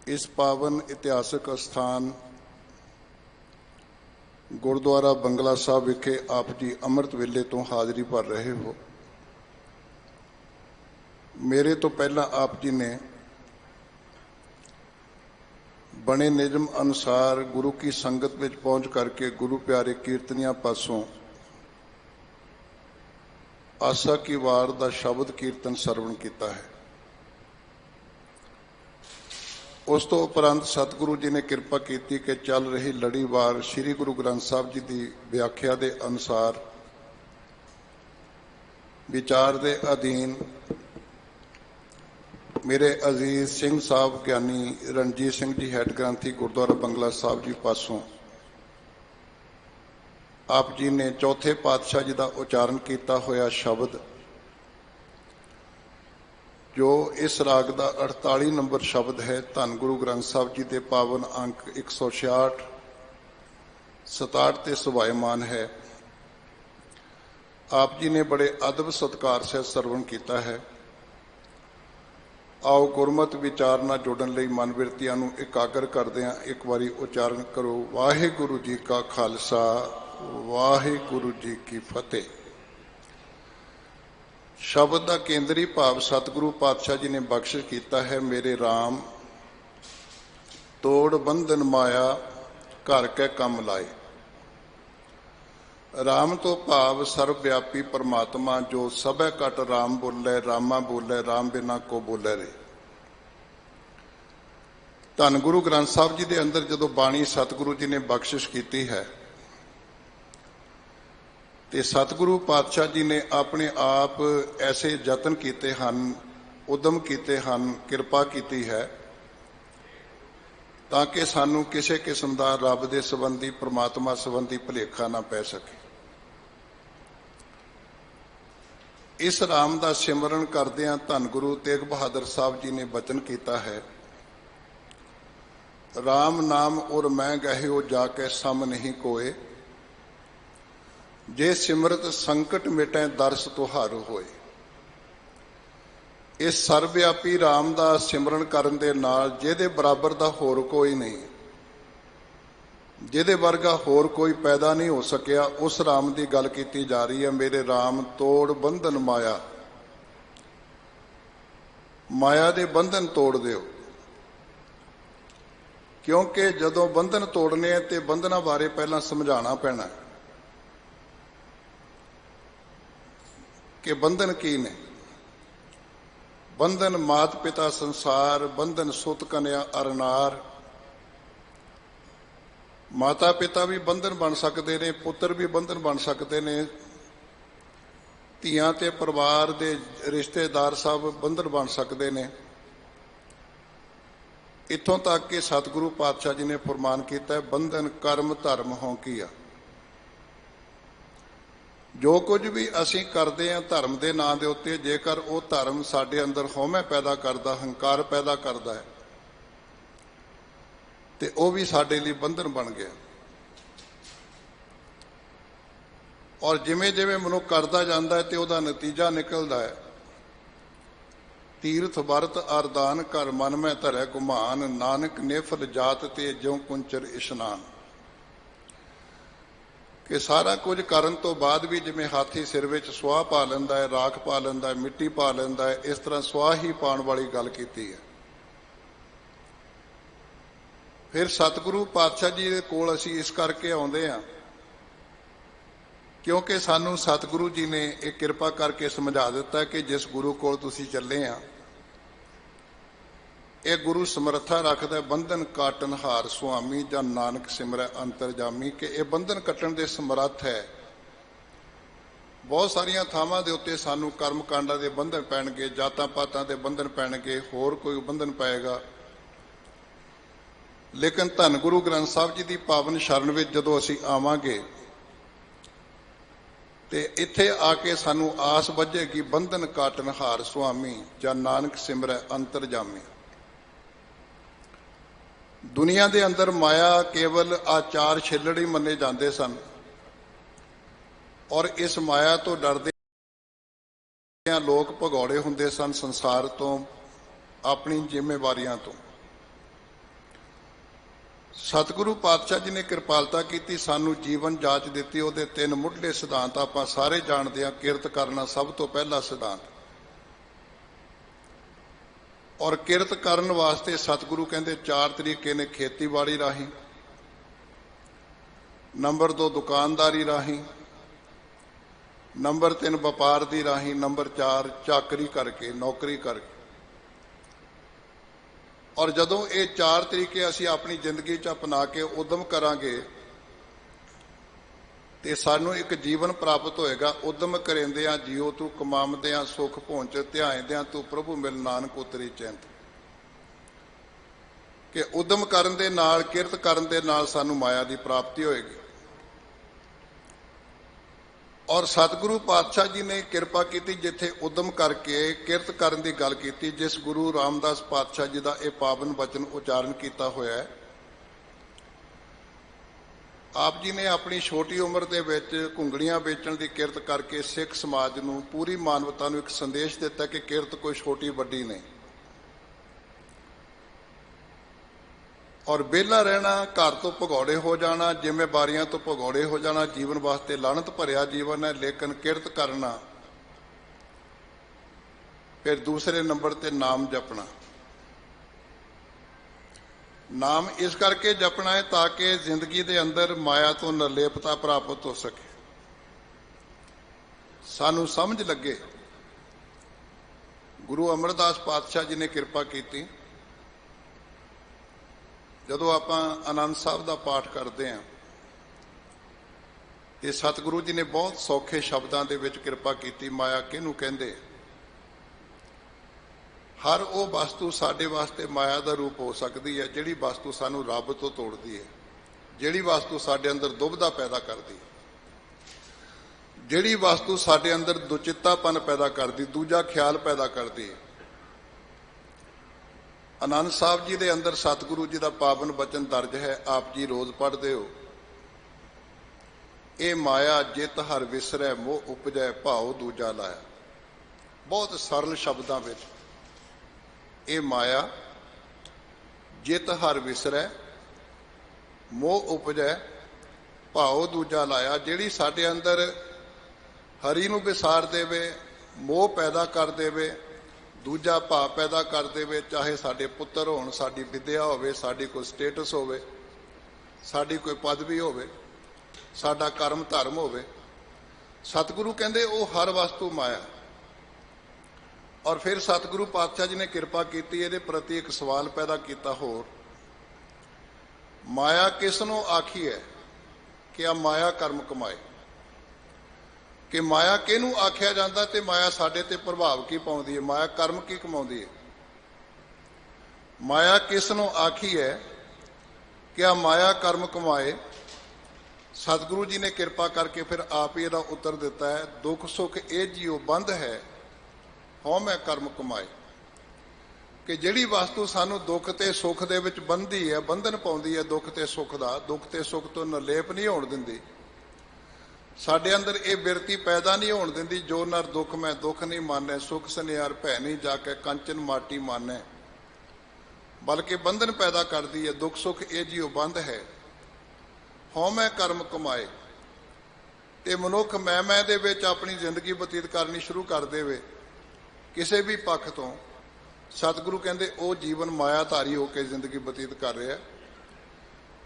इस पावन इतिहासक स्थान गुरुद्वारा बंगला साहब विखे आप जी अमृत वेले तो हाज़री भर रहे हो। मेरे तो पहला आप जी ने बने नियम अनुसार गुरु की संगत में पहुंच करके गुरु प्यारे कीर्तनिया पासों आशा की वार का शब्द कीर्तन सरवण किया है। उस तो उपरंत सतगुरु जी ने कृपा की कि चल रही लड़ीवार श्री गुरु ग्रंथ साहब जी की व्याख्या के अनुसार विचार के अधीन मेरे अजीज सिंह साहब ज्ञानी रणजीत सिंह जी हैड ग्रंथी गुरुद्वारा बंगला साहब जी पासों आप जी ने चौथे पातशाह जी का उच्चारण किया होया शब्द जो इस राग का 48 नंबर शब्द है धन गुरु ग्रंथ साहब जी के पावन अंक 166 67 ते सुभायमान है। आप जी ने बड़े अदब सत्कार से सरवण किया है। आओ गुरमत विचार नाल जुड़न लई मन बिरतियां नूं एकागर करदिआं एक बारी उच्चारण करो। वाहिगुरु जी का खालसा वाहिगुरु जी की फतेह। शब्द का केंद्री भाव सतगुरु पातशाह जी ने बख्शिश किया है। मेरे राम तोड़ बंधन माया घर कै कम लाए। राम तो भाव सर्वव्यापी परमात्मा जो सबै कट राम बोले रामा बोले राम बिना को बोले रे। धन गुरु ग्रंथ साहब जी के अंदर जो बाणी सतगुरु जी ने बख्शिश की है ते सतगुरु पातशाह जी ने अपने आप ऐसे यतन किए हैं उद्यम किए हैं कृपा की है ताकि सानू किसी किस्म का रब के संबंधी परमात्मा संबंधी भुलेखा ना पै सके। इस राम का सिमरन करदिआं धन गुरु तेग बहादुर साहब जी ने वचन किया है राम नाम और मैं गहे हो जाके सम नहीं कोए जे सिमरत संकट मिटे दर्श तुहार होए। इस सर्वव्यापी राम का सिमरन करन दे नाल जिहदे बराबर दा होर कोई नहीं जिहदे वर्गा होर कोई पैदा नहीं हो सकिया उस राम की गल की जा रही है। मेरे राम तोड़ बंधन माया माया दे बंधन तोड़ दिओ क्योंकि जदों बंधन तोड़ने तो बंधना बारे पहला समझाना पैना कि बंधन की ने। बंधन मात पिता संसार बंधन सुत कन्या अरनार। माता पिता भी बंधन बन सकते हैं पुत्र भी बंधन बन सकते हैं धीआं ते परिवार के रिश्तेदार सब बंधन बन सकते हैं। इत्थों तक कि सतगुरु पातशाह जी ने फरमान किया है बंधन कर्म धर्म हों किया। जो कुछ भी असी करते हैं धर्म के नाम के उत्ते जेकर वो धर्म साडे अंदर हौमे पैदा करता हंकार पैदा करता है तो वह भी साडे लिए बंधन बन गया। और जिमें जिमें मनुख करता जाता है तो वह नतीजा निकलता है तीर्थ वर्त अरदान कर मन में धरै गुमान नानक नेफल जात ते ज्यों कुंचर इशनान। कि सारा कुछ करन तो बाद भी जिमें हाथी सिर में सुआह पा लेंदा है राख पा लेंदा है मिट्टी पा लेंदा है इस तरह सुआह ही पाने वाली गल की है। फिर सतगुरु पातशाह जी के कोल असीं इस करके आउंदे हां क्योंकि सानू सतगुरु जी ने एक कृपा करके समझा दिता कि जिस गुरु कोल तुसीं चले आ यह गुरु समर्था रखता है बंधन काटन हार सुआमी जां नानक सिमरै अंतरजामी। कि यह बंधन कट्टण दे समर्थ है। बहुत सारिया थावां दे उत्ते सानू कर्म कांडां दे बंधन पैणगे जातां पातां दे बंधन पैणगे होर कोई बंधन पाएगा लेकिन धन गुरु ग्रंथ साहब जी की पावन शरण में जदों असीं आवांगे ते इत्थे आके सानू आस बझेगी बंधन काटन हार सुआमी जां नानक सिमरै अंतरजामी। दुनिया के अंदर माया केवल आचार छिल्लड़ ही मन्ने जाते सन और इस माया तो डरदे लोग भगौड़े हुंदे सन संसार तो अपनी जिम्मेवारियां तो। सतगुरु पातशाह जी ने कृपालता की, सानू जीवन जाच दी। ਉਹਦੇ ਤਿੰਨ ਮੁੱਢਲੇ सिद्धांत ਆਪਾਂ ਸਾਰੇ ਜਾਣਦੇ ਹਾਂ। किरत करना सब तो पहला सिद्धांत, और किरत करन वास्ते सतगुरु कहते चार तरीके ने। खेतीबाड़ी राही, नंबर 2 दुकानदारी राही, नंबर 3 व्यापार दी राही, नंबर 4 चाकरी करके, नौकरी करके। और जदों ये चार तरीके असी अपनी जिंदगी च अपना के उद्यम करांगे तो सानू एक जीवन प्राप्त होएगा। उद्यम करेंदियां जियो तू, कमावदियां सुख पहुंच, ध्यानदियां तू प्रभु मिल नानक उतरी चैंत। कि उद्यम करन दे नाल, किरत करन दे नाल सानू माया की प्राप्ति होएगी। और सतगुरु पातशाह जी ने किरपा की, जिथे उद्यम करके किरत करन दी गल की, जिस गुरु रामदास पातशाह जी का यह पावन वचन उचारण किया होया है। आप जी ने अपनी छोटी उम्र दे विच घुंगड़ियां बेचण की किरत करके सिख समाज नूं, पूरी मानवता नूं एक संदेश दिता कि किरत कोई छोटी वड्डी नहीं। और बेला रहना, घर तो भगौड़े हो जाना, जिम्मेवारियां तो भगौड़े हो जाना, जीवन वास्ते लानत भरिया जीवन है। लेकिन किरत करना, फिर दूसरे नंबर ते नाम जपना। नाम इस करके जपना है ताकि जिंदगी दे अंदर माया तो निर्लेपता प्राप्त हो सके, सानू समझ लगे। गुरु अमरदास पातशाह जी ने किरपा की। जदों आप आनंद साहब का पाठ करते हैं तो सतगुरु जी ने बहुत सौखे शब्दों के विच किरपा की। माया किहनूं कहंदे? हर वो वस्तु साडे वास्ते माया का रूप हो सकती है जिहड़ी वस्तु सानू रब तो तोड़ती है, जिहड़ी वस्तु साडे अंदर दुविधा पैदा करती है, जिहड़ी वस्तु साडे अंदर दुचित्तापन पैदा करती, दूजा ख्याल पैदा करती है। आनंद साहब जी के अंदर सतगुरु जी का पावन वचन दर्ज है, आप जी रोज पढ़ते हो। ये माया जित हर विसरै, मोह उपजै भाव दूजा लाया। बहुत सरल शब्दों में, ये माया जित हर विसरै, मोह उपजै भाव दूजा लाया। जिहड़ी साडे अंदर हरी नूं विसार देवे, मोह पैदा कर देवे, दूजा भाव पैदा कर देवे। चाहे साडे पुत्तर होण, साडी विद्या होवे, साडी कोई स्टेटस होवे, साडी कोई पदवी होवे, साडा कर्म धर्म होवे। सतगुरु कहंदे वो हर वस्तु माया। और फिर सतगुरु पातशाह जी ने किरपा की, इहदे प्रति एक सवाल पैदा किया होर, माया किसनों आखी है कि आ माया कर्म कमाए। कि माया किहनूं आख्या जाता तो माया साडे ते प्रभाव की पाउंदी है, माया कर्म की कमाउंदी है। माया किसनों आखी है कि आ माया कर्म कमाए। सतगुरु जी ने किरपा करके फिर आप ही इहदा उत्तर दिता है, दुख सुख ये जियो बंध है, हौ मैं कर्म कमाए। कि जिहड़ी वस्तु सानू दुख ते सुख दे विच बंधी है, बंधन पाउंदी है दुख ते सुख दा, दुख ते सुख तो निर्लेप नहीं होण दिंदी, साडे अंदर ये बिरती पैदा नहीं होण दिंदी। जो नर दुख मैं दुख नहीं माने, सुख सनियार भै नहीं जाके कंचन माटी माने, बल्कि बंधन पैदा करती है। दुख सुख ये जियो बंध है, हौ मैं कर्म कमाए। ते मनुख मैं दे विच अपनी जिंदगी बतीत करनी शुरू कर देवे किसी भी पक्ष तो, सतगुरु कहंदे वो जीवन मायाधारी होकर जिंदगी बतीत कर रहा है।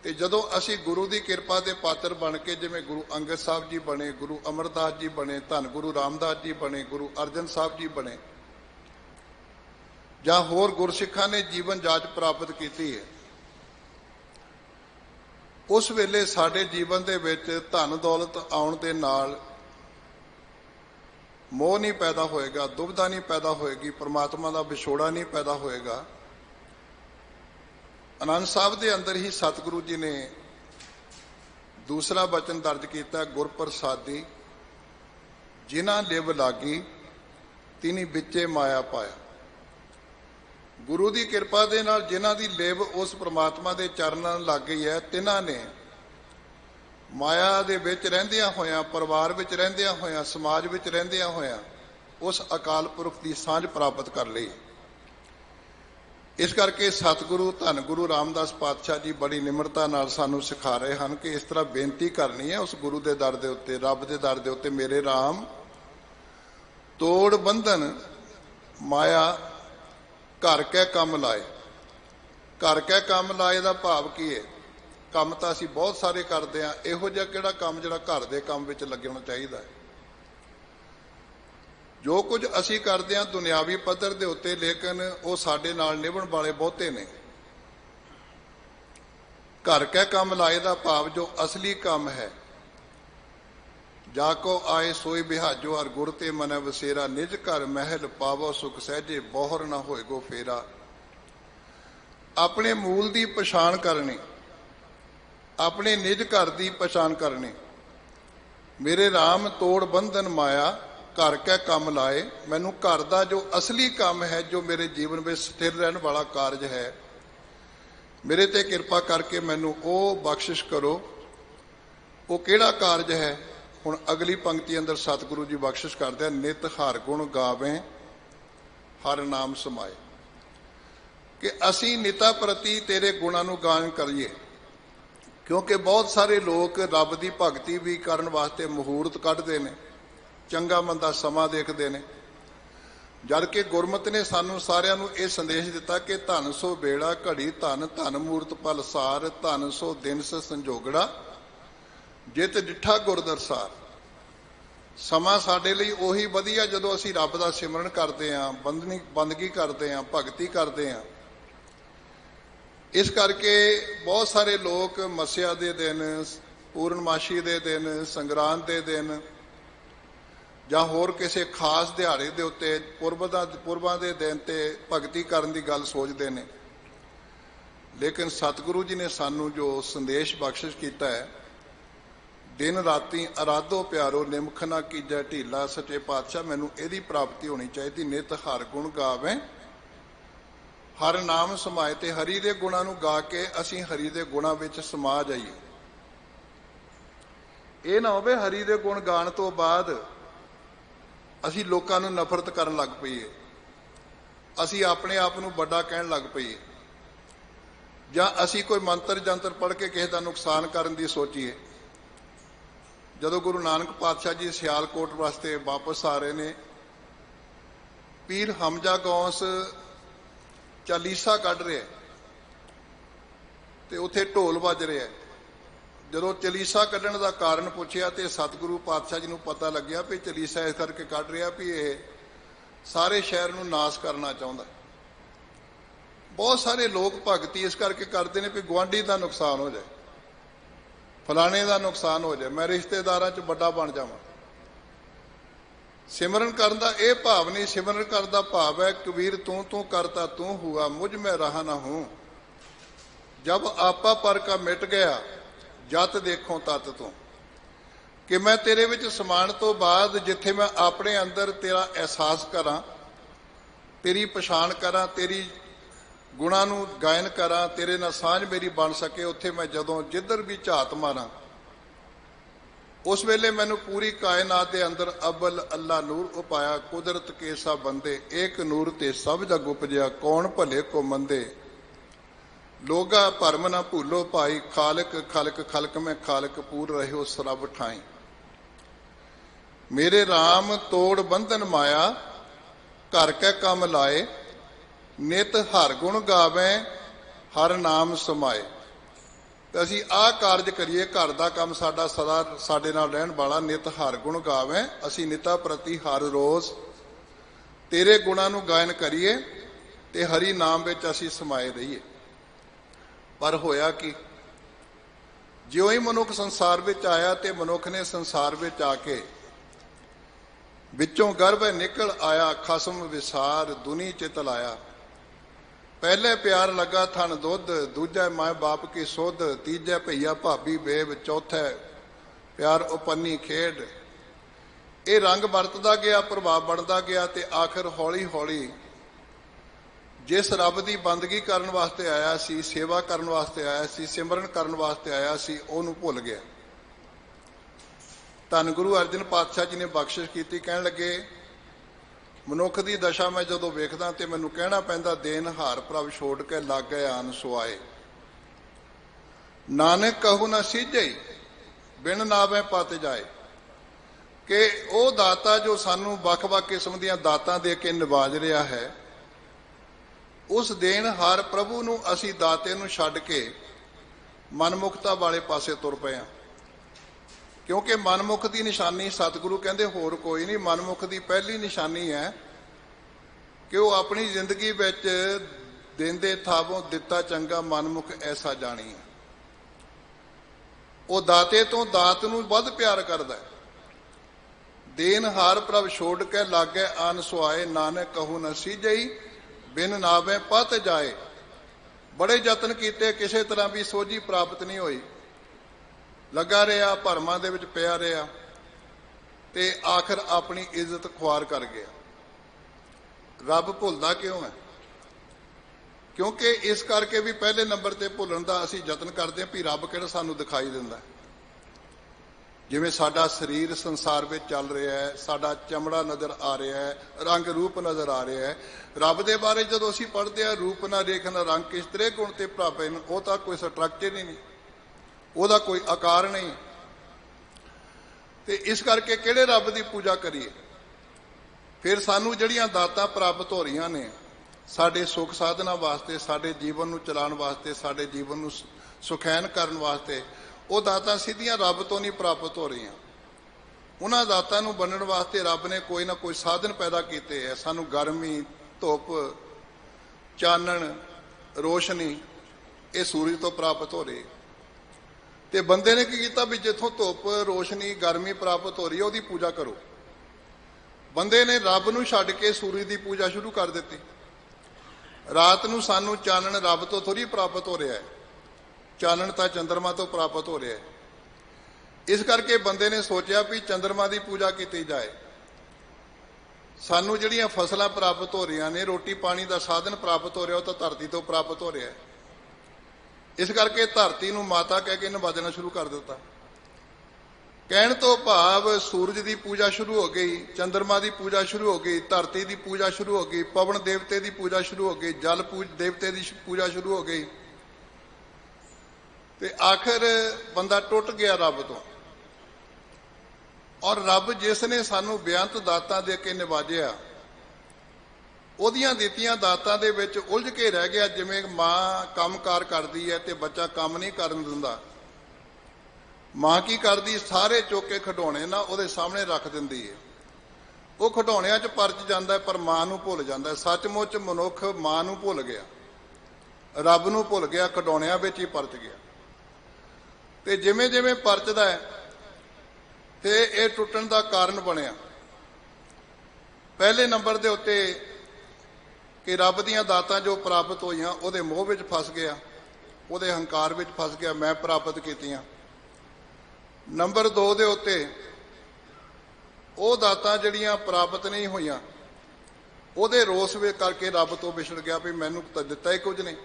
तो जदों असी गुरु की किरपा के पात्र बन के, जिवें गुरु अंगद साहब जी बने, गुरु अमरदास जी बने, धन गुरु रामदास जी बने, गुरु अर्जन साहब जी बने, जां होर गुरसिखां ने जीवन जाच प्राप्त की है, उस वेले साडे जीवन दे विच धन दौलत आउण दे नाल मोह नहीं पैदा होएगा, दुविधा नहीं पैदा होएगी, परमात्मा का विछोड़ा नहीं पैदा होएगा। आनंद साहब के अंदर ही सतगुरु जी ने दूसरा वचन दर्ज किया, गुर प्रसादी जिन्हां लिव लागी तिनी बिचे माया पाया। गुरु की किरपा दे नाल जिन्हां दी लिव उस परमात्मा के चरणों लग गई है, तिन्हां ने माया दे विच रहिंदियां होइयां, परिवार विच रहिंदियां होइयां, समाज विच रहिंदियां होइयां उस अकाल पुरख की सांझ प्राप्त कर ली। इस करके सतगुरु धन गुरु रामदास पातशाह जी बड़ी निमरता नाल सानू सिखा रहे हैं कि इस तरह बेनती करनी है उस गुरु के दर के उत्ते, रब के दर के उत्ते, मेरे राम तोड़ बंधन माया घर कै कम लाए। घर कै कम लाए का भाव की है? काम तो असीं बहुत सारे करते हैं, इहो जिहा किहड़ा काम जिहड़ा घर के काम विच लगना चाहिए है। जो कुछ असीं करते हैं दुनियावी पद्धर के उत्ते, लेकिन वो साडे नाल निभण वाले बहुते ने। घर कै काम लाए का भाव जो असली काम है, जाको आए सोई बिहाजो हर गुर ते मन वसेरा, निज घर महल पावो सुख सहजे, बोहर ना होए गो फेरा। अपने मूल की पछाण करनी, अपने निज घर की पहचान करनी। मेरे राम तोड़ बंधन माया घर कै कम लाए। मैनू घर का जो असली काम है, जो मेरे जीवन में स्थिर रहने वाला कारज है, मेरे ते किरपा करके मैनू वो बख्शिश करो। वो किहड़ा कारज है? हुण अगली पंक्ति अंदर सतगुरु जी बख्शिश करते हैं, नित हर गुण गावें हर नाम समाए। कि असी निता प्रति तेरे गुणों नूं गान करिए, क्योंकि बहुत सारे लोग रब की भगती भी करन वास्ते मुहूर्त कढ़ते हैं, चंगा मंदा समा देखते हैं, जबकि गुरमत ने सानू सारिਆਂ ਨੂੰ ਇਹ संदेश दिता कि धन सो बेड़ा घड़ी धन धन मूरत पल सार, धन सो दिन स संजोगड़ा जित डिठा गुरदरसार। समा साडे लई उही वधिया जदों असीं रब दा सिमरन करते हैं, बंदगी करते हैं, भगती करते हैं। इस करके बहुत सारे लोग मस्या के दिन, पूर्णमाशी के दिन, संगरांद के दिन ਜਾਂ होर किसी खास दिहाड़े के उत्ते पुरबां के दिन ते भगती करन दी गल सोचते हैं। लेकिन सतगुरु जी ने सानू जो संदेश बख्शिश किया है, दिन राती अराधो प्यारो निमख ना कीजै ढीला, सच्चे पातशाह मैनू इहदी प्राप्ति होनी चाहिए। नित हर गुण गावें हर नाम समाए। ते हरि दे गुणां नूं गा के असीं हरि दे गुणां विच समा जाइए। ये ना होवे हरि दे गुण गाण तो बाद असी लोगों को नफरत करन लग पईए, असी अपने आप को बड़ा कहन लग पईए, जां असी कोई मंत्र जंत्र पढ़ के किसी का नुकसान करन दी सोचीए। जदों गुरु नानक पातशाह जी सियालकोट वास्ते वापस आ रहे ने, पीर हमजा गौस चालीसा कढ़ रहे ते उत्थे ढोल वज रहे है। जदों चलीसा कढ़ण का कारण पूछया तो सतगुरु पातशाह जी को पता लग्या भी चलीसा इस करके कढ़ रहा भी ये सारे शहर को नाश करना चाहता। बहुत सारे लोग भगती इस करके करते हैं भी गुआढ़ी का नुकसान हो जाए, फलाने का नुकसान हो जाए, मैं रिश्तेदारों च बड़ा बन जावां। सिमरन करन दा यह भाव नहीं। सिमरन करन दा भाव है, कबीर तू तू करता तू हुआ, मुझ में रहा ना हूं। जब आपा पर का मिट गया, जत देखो तत तू। कि मैं तेरे विच समान तो बाद जिथे मैं अपने अंदर तेरा एहसास करा, तेरी पछाण करा, तेरी गुणां नूं गायन करा, तेरे नाल सांझ मेरी बन सके, उत्थे मैं जदों जिधर भी झात मारा, उस वेले मैनू पूरी कायनात के अंदर अव्वल अल्लाह नूर उपाया। कुदरत के सा बंदे एक नूर ते सब जग उपजया, कौन भले को मंदे लोगा भरम ना भूलो भाई। खालक खलक खलक में खालक पूर रहो सरब ठाई। मेरे राम तोड़ बंधन माया घर कै कम लाए, नित हर गुण गावें हर नाम समाए। तो असी आ कारज करिए, घर का काम साडा सदा साडे नाल रहन वाला। नित हर गुण गावें, असी निता प्रति हर रोज़ तेरे गुणां नूं गायन करिए ते हरि नाम विच असी समाए रहिए। पर होया कि ज्यों ही मनुख संसार विच आया तो मनुख ने संसार विच आके विचों गर्भ निकल आया, खसम विसार दुनी चित लाया। पहले प्यार लगा थन दुध, दूजा माए बाप की सुध, तीजा भैया भाभी बेब, चौथा प्यार उपन्नी खेड। ये रंग वरतदा गया, प्रभाव बनता गया, तो आखिर हौली हौली जिस रब की बंदगी करन वास्ते आया सी, सेवा करन वास्ते आया सी, सिमरन करन वास्ते आया सी, उहनूं भुल गया। धन गुरु अर्जन पातशाह जी ने बख्शिश की, कहन लगे ਮਨੁੱਖ ਦੀ ਦਸ਼ਾ ਮੈਂ ਜਦੋਂ ਵੇਖਦਾ ਤੇ ਮੈਨੂੰ ਕਹਿਣਾ ਪੈਂਦਾ, ਦੇਨ ਹਾਰ ਪ੍ਰਭ ਛੋੜ ਕੇ ਲਾਗੇ ਆਨ ਸੁਆਏ। ਨਾਨਕ ਕਹੂ ਨਾ ਸੀਝਈ ਬਿਨ ਨਾਵੇਂ ਪਤ ਜਾਏ। ਕਿ ਉਹ ਦਾਤਾ ਜੋ ਸਾਨੂੰ ਵੱਖ-ਵੱਖ ਕਿਸਮ ਦੀਆਂ ਦਾਤਾਂ ਦੇ ਕੇ ਨਿਵਾਜ ਰਿਹਾ ਹੈ, ਉਸ ਦੇਣ ਹਾਰ ਪ੍ਰਭੂ ਨੂੰ ਅਸੀਂ ਦਾਤੇ ਨੂੰ ਛੱਡ ਕੇ ਮਨਮੁਖਤਾ ਵਾਲੇ ਪਾਸੇ ਤੁਰ ਪਏ ਹਾਂ। ਕਿਉਂਕਿ ਮਨਮੁਖ ਦੀ ਨਿਸ਼ਾਨੀ ਸਤਿਗੁਰੂ ਕਹਿੰਦੇ ਹੋਰ ਕੋਈ ਨਹੀਂ, ਮਨਮੁਖ ਦੀ ਪਹਿਲੀ ਨਿਸ਼ਾਨੀ ਹੈ ਕਿ ਉਹ ਆਪਣੀ ਜ਼ਿੰਦਗੀ ਵਿੱਚ ਦੇਂਦੇ ਥਾਵੋਂ ਦਿੱਤਾ ਚੰਗਾ ਮਨਮੁਖ ਐਸਾ ਜਾਣੀ ਹੈ। ਉਹ ਦਾਤੇ ਤੋਂ ਦਾਤ ਨੂੰ ਵੱਧ ਪਿਆਰ ਕਰਦਾ ਹੈ। ਦੇਨ ਹਾਰ ਪ੍ਰਭ ਛੋੜ ਕੇ ਲਾਗੇ ਆਨ ਸੁਆਏ। ਨਾਨਕ ਕਹੂ ਨ ਸੀਝਈ ਬਿਨ ਨਾਵੇਂ ਪਤ ਜਾਏ। ਬੜੇ ਯਤਨ ਕੀਤੇ, ਕਿਸੇ ਤਰ੍ਹਾਂ ਵੀ ਸੋਝੀ ਪ੍ਰਾਪਤ ਨਹੀਂ ਹੋਈ। ਲੱਗਾ ਰਿਹਾ, ਭਰਮਾਂ ਦੇ ਵਿੱਚ ਪਿਆ ਰਿਹਾ ਤੇ ਆਖਰ ਆਪਣੀ ਇੱਜ਼ਤ ਖੁਆਰ ਕਰ ਗਿਆ। ਰੱਬ ਭੁੱਲਦਾ ਕਿਉਂ ਹੈ? ਕਿਉਂਕਿ ਇਸ ਕਰਕੇ ਵੀ ਪਹਿਲੇ ਨੰਬਰ ਤੇ ਭੁੱਲਣ ਦਾ ਅਸੀਂ ਯਤਨ ਕਰਦੇ ਹਾਂ ਵੀ ਰੱਬ ਕਿਹੜਾ ਸਾਨੂੰ ਦਿਖਾਈ ਦਿੰਦਾ। ਜਿਵੇਂ ਸਾਡਾ ਸਰੀਰ ਸੰਸਾਰ ਵਿੱਚ ਚੱਲ ਰਿਹਾ ਹੈ, ਸਾਡਾ ਚਮੜਾ ਨਜ਼ਰ ਆ ਰਿਹਾ ਹੈ, ਰੰਗ ਰੂਪ ਨਜ਼ਰ ਆ ਰਿਹਾ ਹੈ। ਰੱਬ ਦੇ ਬਾਰੇ ਜਦੋਂ ਅਸੀਂ ਪੜ੍ਹਦੇ ਹਾਂ, ਰੂਪ ਨਾ ਰੇਖ ਨਾ ਰੰਗ ਕਿਸ ਤਰੇ ਗੁਣ ਤੇ ਭਰਾਪੇ ਨੇ, ਉਹ ਤਾਂ ਕੋਈ ਸਟਰਕਚਰ ਹੀ ਨਹੀਂ, ਉਹਦਾ ਕੋਈ ਆਕਾਰ ਨਹੀਂ। ਤੇ ਇਸ ਕਰਕੇ ਕਿਹੜੇ ਰੱਬ ਦੀ ਪੂਜਾ ਕਰੀਏ? ਫਿਰ ਸਾਨੂੰ ਜਿਹੜੀਆਂ ਦਾਤਾਂ ਪ੍ਰਾਪਤ ਹੋ ਰਹੀਆਂ ਨੇ ਸਾਡੇ ਸੁੱਖ ਸਾਧਨਾ ਵਾਸਤੇ, ਸਾਡੇ ਜੀਵਨ ਨੂੰ ਚਲਾਉਣ ਵਾਸਤੇ, ਸਾਡੇ ਜੀਵਨ ਨੂੰ ਸੁਖੈਨ ਕਰਨ ਵਾਸਤੇ, ਉਹ ਦਾਤਾਂ ਸਿੱਧੀਆਂ ਰੱਬ ਤੋਂ ਨਹੀਂ ਪ੍ਰਾਪਤ ਹੋ ਰਹੀਆਂ। ਉਹਨਾਂ ਦਾਤਾਂ ਨੂੰ ਬੰਨਣ ਵਾਸਤੇ ਰੱਬ ਨੇ ਕੋਈ ਨਾ ਕੋਈ ਸਾਧਨ ਪੈਦਾ ਕੀਤੇ ਹੈ। ਸਾਨੂੰ ਗਰਮੀ, ਧੁੱਪ, ਚਾਨਣ, ਰੋਸ਼ਨੀ ਇਹ ਸੂਰਜ ਤੋਂ ਪ੍ਰਾਪਤ ਹੋ ਰਹੀ। ਤੇ ਬੰਦੇ ਨੇ ਕੀ ਕੀਤਾ ਵੀ ਜਿੱਥੋਂ ਧੁੱਪ, ਰੋਸ਼ਨੀ, ਗਰਮੀ ਪ੍ਰਾਪਤ ਹੋ ਰਹੀ ਹੈ ਉਹਦੀ ਪੂਜਾ ਕਰੋ। ਬੰਦੇ ਨੇ ਰੱਬ ਨੂੰ ਛੱਡ ਕੇ ਸੂਰਜ ਦੀ ਪੂਜਾ ਸ਼ੁਰੂ ਕਰ ਦਿੱਤੀ। ਰਾਤ ਨੂੰ ਸਾਨੂੰ ਚਾਨਣ ਰੱਬ ਤੋਂ ਥੋੜ੍ਹੀ ਪ੍ਰਾਪਤ ਹੋ ਰਿਹਾ ਹੈ, ਚਾਨਣ ਤਾਂ ਚੰਦਰਮਾ ਤੋਂ ਪ੍ਰਾਪਤ ਹੋ ਰਿਹਾ ਹੈ। ਇਸ ਕਰਕੇ ਬੰਦੇ ਨੇ ਸੋਚਿਆ ਵੀ ਚੰਦਰਮਾ ਦੀ ਪੂਜਾ ਕੀਤੀ ਜਾਏ। ਸਾਨੂੰ ਜਿਹੜੀਆਂ ਫਸਲਾਂ ਪ੍ਰਾਪਤ ਹੋ ਰਹੀਆਂ ਨੇ, ਰੋਟੀ ਪਾਣੀ ਦਾ ਸਾਧਨ ਪ੍ਰਾਪਤ ਹੋ ਰਿਹਾ, ਉਹ ਤਾਂ ਧਰਤੀ ਤੋਂ ਪ੍ਰਾਪਤ ਹੋ ਰਿਹਾ ਹੈ। ਇਸ ਕਰਕੇ ਧਰਤੀ ਨੂੰ ਮਾਤਾ ਕਹਿ ਕੇ ਨਿਵਾਜਣਾ ਸ਼ੁਰੂ ਕਰ ਦਿੱਤਾ। ਕਹਿਣ ਤੋਂ ਭਾਵ ਸੂਰਜ ਦੀ ਪੂਜਾ ਸ਼ੁਰੂ ਹੋ ਗਈ, ਚੰਦਰਮਾ ਦੀ ਪੂਜਾ ਸ਼ੁਰੂ ਹੋ ਗਈ, ਧਰਤੀ ਦੀ ਪੂਜਾ ਸ਼ੁਰੂ ਹੋ ਗਈ, ਪਵਨ ਦੇਵਤੇ ਦੀ ਪੂਜਾ ਸ਼ੁਰੂ ਹੋ ਗਈ, ਜਲ ਦੇਵਤੇ ਦੀ ਪੂਜਾ ਸ਼ੁਰੂ ਹੋ ਗਈ। ਤੇ ਆਖਿਰ ਬੰਦਾ ਟੁੱਟ ਗਿਆ ਰੱਬ ਤੋਂ। ਔਰ ਰੱਬ ਜਿਸ ਨੇ ਸਾਨੂੰ ਬੇਅੰਤ ਦਾਤਾਂ ਦੇ ਕੇ ਨਿਵਾਜਿਆ, ਉਹਦੀਆਂ ਦਿੱਤੀਆਂ ਦਾਤਾਂ ਦੇ ਵਿੱਚ ਉਲਝ ਕੇ ਰਹਿ ਗਿਆ। ਜਿਵੇਂ ਮਾਂ ਕੰਮਕਾਰ ਕਰਦੀ ਹੈ ਤੇ ਬੱਚਾ ਕੰਮ ਨਹੀਂ ਕਰਨ ਦਿੰਦਾ, ਮਾਂ ਕੀ ਕਰਦੀ, ਸਾਰੇ ਚੁੱਕ ਕੇ ਖਿਡੌਣੇ ਨਾ ਉਹਦੇ ਸਾਹਮਣੇ ਰੱਖ ਦਿੰਦੀ ਹੈ। ਉਹ ਖਿਡੌਣਿਆਂ 'ਚ ਪਰਚ ਜਾਂਦਾ ਪਰ ਮਾਂ ਨੂੰ ਭੁੱਲ ਜਾਂਦਾ। ਸੱਚਮੁੱਚ ਮਨੁੱਖ ਮਾਂ ਨੂੰ ਭੁੱਲ ਗਿਆ, ਰੱਬ ਨੂੰ ਭੁੱਲ ਗਿਆ, ਖਿਡੌਣਿਆਂ ਵਿੱਚ ਹੀ ਪਰਚ ਗਿਆ। ਤੇ ਜਿਵੇਂ ਜਿਵੇਂ ਪਰਚਦਾ ਹੈ ਤੇ ਇਹ ਟੁੱਟਣ ਦਾ ਕਾਰਨ ਬਣਿਆ। ਪਹਿਲੇ ਨੰਬਰ ਦੇ ਉੱਤੇ ਕਿ ਰੱਬ ਦੀਆਂ ਦਾਤਾਂ ਜੋ ਪ੍ਰਾਪਤ ਹੋਈਆਂ ਉਹਦੇ ਮੋਹ ਵਿੱਚ ਫਸ ਗਿਆ, ਉਹਦੇ ਹੰਕਾਰ ਵਿੱਚ ਫਸ ਗਿਆ, ਮੈਂ ਪ੍ਰਾਪਤ ਕੀਤੀਆਂ। ਨੰਬਰ 2 ਦੇ ਉੱਤੇ ਉਹ ਦਾਤਾਂ ਜਿਹੜੀਆਂ ਪ੍ਰਾਪਤ ਨਹੀਂ ਹੋਈਆਂ ਉਹਦੇ ਰੋਸ ਵੇ ਕਰਕੇ ਰੱਬ ਤੋਂ ਵਿਛੜ ਗਿਆ ਵੀ ਮੈਨੂੰ ਤਾਂ ਦਿੱਤਾ ਹੀ ਕੁਝ ਨਹੀਂ।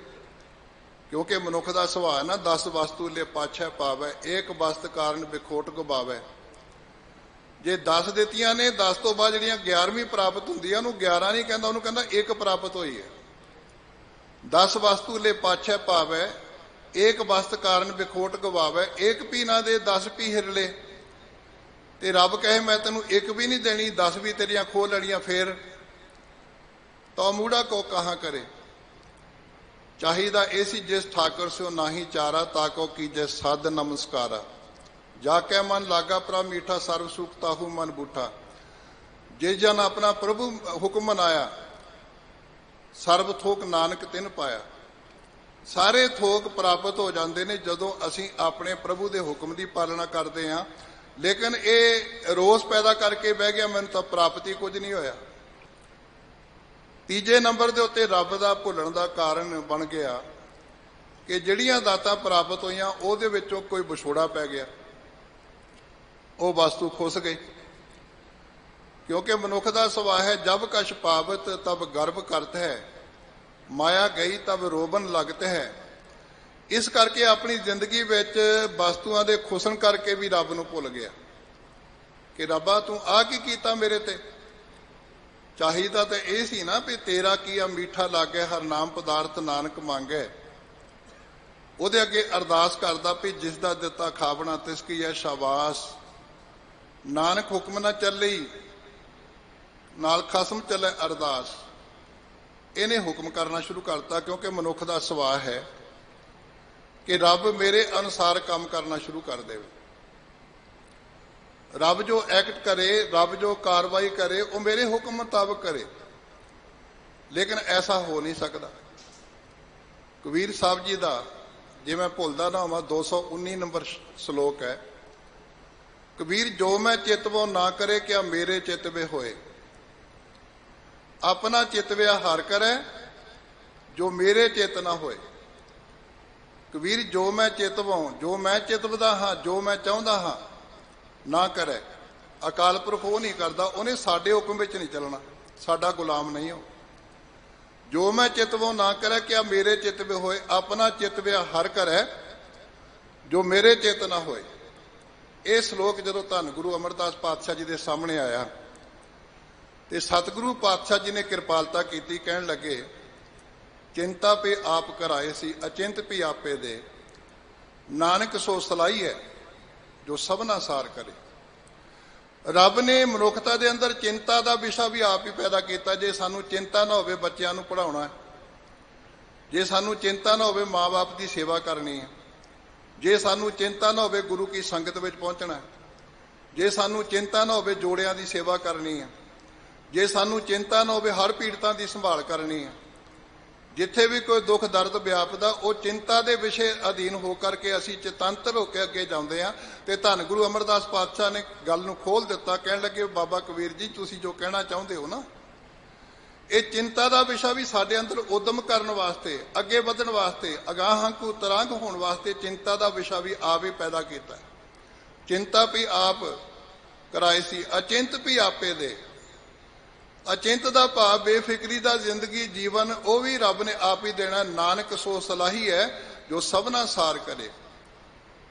ਕਿਉਂਕਿ ਮਨੁੱਖ ਦਾ ਸੁਭਾਅ ਨਾ 10 ਵਸਤੂ ਲੈ ਪਾਛੈ ਪਾਵੈ, ਏਕ ਵਸਤ ਕਾਰਨ ਵਿਖੋਟ ਗਵਾਵੈ। ਜੇ 10 ਦਿੱਤੀਆਂ ਨੇ, 10 ਤੋਂ ਬਾਅਦ ਜਿਹੜੀਆਂ 11ਵੀਂ ਪ੍ਰਾਪਤ ਹੁੰਦੀ ਆ ਉਹਨੂੰ 11 ਨਹੀਂ ਕਹਿੰਦਾ, ਉਹਨੂੰ ਕਹਿੰਦਾ ਇੱਕ ਪ੍ਰਾਪਤ ਹੋਈ ਹੈ। 10 ਵਸਤੂ ਲੈ ਪਾਛੈ ਪਾਵੈ, ਏਕ ਵਸਤ ਕਾਰਨ ਵਿਖੋਟ ਗਵਾਵੈ। ਇੱਕ ਪੀ ਨਾ ਦੇ 10 ਪੀ ਹਿਰਲੇ। ਤੇ ਰੱਬ ਕਹੇ ਮੈਂ ਤੈਨੂੰ ਇੱਕ ਵੀ ਨਹੀਂ ਦੇਣੀ, 10 ਵੀ ਤੇਰੀਆਂ ਖੋਹ ਲੈਣੀਆਂ, ਫੇਰ ਤਾਂ ਮੂੜਾ ਕੋ ਕਹਾਂ ਕਰੇ। ਚਾਹੀਦਾ ਇਹ ਸੀ ਜਿਸ ਠਾਕਰ ਸਿਓ ਨਾਹੀ ਚਾਰਾ, ਤਾਕੋ ਕੀਜੈ ਸਦ ਨਮਸਕਾਰਾ। ਜਾ ਕੇ ਮਨ ਲਾਗਾ ਪ੍ਰਭ ਮੀਠਾ, ਸਰਵ ਸੁਖ ਤਾਹੂ ਮਨ ਬੂਠਾ। ਜਿਸ ਜਨ ਆਪਣਾ ਪ੍ਰਭੂ ਹੁਕਮ ਮਨਾਇਆ, ਸਰਬ ਥੋਕ ਨਾਨਕ ਤਿਨ ਪਾਇਆ। ਸਾਰੇ ਥੋਕ ਪ੍ਰਾਪਤ ਹੋ ਜਾਂਦੇ ਨੇ ਜਦੋਂ ਅਸੀਂ ਆਪਣੇ ਪ੍ਰਭੂ ਦੇ ਹੁਕਮ ਦੀ ਪਾਲਣਾ ਕਰਦੇ ਹਾਂ। ਲੇਕਿਨ ਇਹ ਰੋਸ ਪੈਦਾ ਕਰਕੇ ਬਹਿ ਗਿਆ, ਮੈਨੂੰ ਤਾਂ ਪ੍ਰਾਪਤੀ ਕੁਝ ਨਹੀਂ ਹੋਇਆ। ਤੀਜੇ ਨੰਬਰ ਦੇ ਉੱਤੇ ਰੱਬ ਦਾ ਭੁੱਲਣ ਦਾ ਕਾਰਨ ਬਣ ਗਿਆ ਕਿ ਜਿਹੜੀਆਂ ਦਾਤਾਂ ਪ੍ਰਾਪਤ ਹੋਈਆਂ ਉਹਦੇ ਵਿੱਚੋਂ ਕੋਈ ਵਿਛੋੜਾ ਪੈ ਗਿਆ, ਉਹ ਵਸਤੂ ਖੁੱਸ ਗਈ। ਕਿਉਂਕਿ ਮਨੁੱਖ ਦਾ ਸੁਭਾਅ ਹੈ, ਜਬ ਕਛ ਪਾਵਤ ਤਬ ਗਰਭ ਕਰਤ ਹੈ, ਮਾਇਆ ਗਈ ਤਬ ਰੋਬਨ ਲਗਤ ਹੈ। ਇਸ ਕਰਕੇ ਆਪਣੀ ਜ਼ਿੰਦਗੀ ਵਿੱਚ ਵਸਤੂਆਂ ਦੇ ਖੁਸਣ ਕਰਕੇ ਵੀ ਰੱਬ ਨੂੰ ਭੁੱਲ ਗਿਆ ਕਿ ਰੱਬਾ ਤੂੰ ਆ ਕੀ ਕੀਤਾ ਮੇਰੇ ਤੇ। ਚਾਹੀਦਾ ਤਾਂ ਇਹ ਸੀ ਨਾ ਵੀ ਤੇਰਾ ਕੀਆ ਮੀਠਾ ਲਾਗੇ ਹਰ ਨਾਮ ਪਦਾਰਥ ਨਾਨਕ ਮੰਗੈ। ਉਹਦੇ ਅੱਗੇ ਅਰਦਾਸ ਕਰਦਾ ਵੀ ਜਿਸ ਦਾ ਦਿੱਤਾ ਖਾਵਣਾ ਤਿਸ ਕੀ ਹੈ ਸ਼ਾਬਾਸ਼। ਨਾਨਕ ਹੁਕਮ ਨਾ ਚੱਲੀ ਨਾਲ ਖਸਮ ਚੱਲੇ ਅਰਦਾਸ। ਇਹਨੇ ਹੁਕਮ ਕਰਨਾ ਸ਼ੁਰੂ ਕਰਤਾ ਕਿਉਂਕਿ ਮਨੁੱਖ ਦਾ ਸੁਭਾਅ ਹੈ ਕਿ ਰੱਬ ਮੇਰੇ ਅਨੁਸਾਰ ਕੰਮ ਕਰਨਾ ਸ਼ੁਰੂ ਕਰ ਦੇਵੇ। ਰੱਬ ਜੋ ਐਕਟ करे, ਰੱਬ जो कार्रवाई करे वो मेरे हुक्म मुताबिक करे, लेकिन ऐसा हो नहीं सकता। कबीर साहब जी का जे मैं भुलदा ना होवां 219 नंबर श्लोक है, कबीर जो मैं चितवो ना करे क्या मेरे चितवे होए, अपना चितव्या हर करे जो मेरे चित ना होए। कबीर जो मैं चितवो, जो मैं चितवदा हाँ, जो मैं चाहुंदा हाँ ना करे। अकाल पुरख वो नहीं करता, उन्हें साडे हुक्म विच नहीं चलना, साडा गुलाम नहीं हो। जो मैं चितवो ना करे क्या मेरे चितवे होए, अपना चितव्या हर करे जो मेरे चित ना होए। ये श्लोक जदों धन गुरु अमरदास पातशाह जी के सामने आया तो सतगुरु पातशाह जी ने कृपालता की, कहन लगे चिंता पे आप कराए सी अचिंत भी आपे दे, नानक सो सलाई है जो सबना सार करे। रब ने मनुखता के अंदर चिंता का विषा भी आप ही पैदा किया। जे सानू चिंता ना होवे बच्चों नू पढ़ाउणा है, जे सानू चिंता ना होवे माँ बाप की सेवा करनी है, जे सानू चिंता ना होवे गुरु की संगत में पहुँचना है, जे सानू चिंता ना होवे जोड़ियां की सेवा करनी है, जे सानू चिंता ना होवे हर पीड़ितां की संभाल करनी है, जिथे भी कोई दुख दर्द व्यापदा वो चिंता के विषय अधीन होकर के असी चेतंतर होकर अगे जाते हैं। तो धन गुरु अमरदास पातशाह ने गल नूं खोल दिता, कहन लगे बाबा कबीर जी तुसी जो कहना चाहते हो ना, ये चिंता का विषय भी साडे अंदर उद्यम करने वास्ते, अगे वधन वास्ते, अगाह को तरांग होने वास्ते चिंता का विषय भी आप ही पैदा किया। चिंता भी आप कराए सी अचिंत भी आपे दे। अचिंत का भाव बेफिक्री का जिंदगी जीवन वो भी रब ने आप ही देना। नानक सो सलाही है जो सबना सार करे।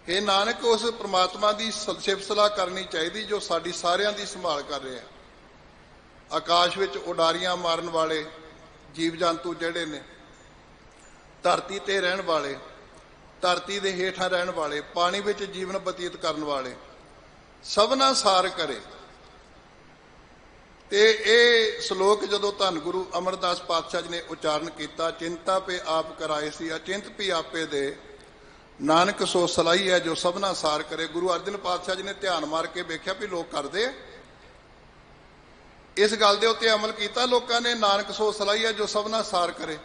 हे नानक उस परमात्मा की सिफत सलाह करनी चाहिए जो साडी सारियां दी संभाल कर रहे हैं। आकाश विच उडारियां मारन वाले जीव जंतु जिहड़े ने, धरती ते रहन वाले, धरती दे हेठां रहन वाले, पानी विच जीवन बतीत करन वाले, सबना सार करे। ते ये श्लोक जदों धन गुरु अमरदास पातशाह जी ने उचारण किया, चिंता पे आप कराए सी अचिंत भी आपे दे, नानक सो सलाई है जो सबना सार करे। गुरु अर्जन पातशाह जी ने ध्यान मार के वेख्या भी लोग करते, इस गल के उत्ते अमल किया लोगों ने, नानक सो सलाई है जो सबना सार करे।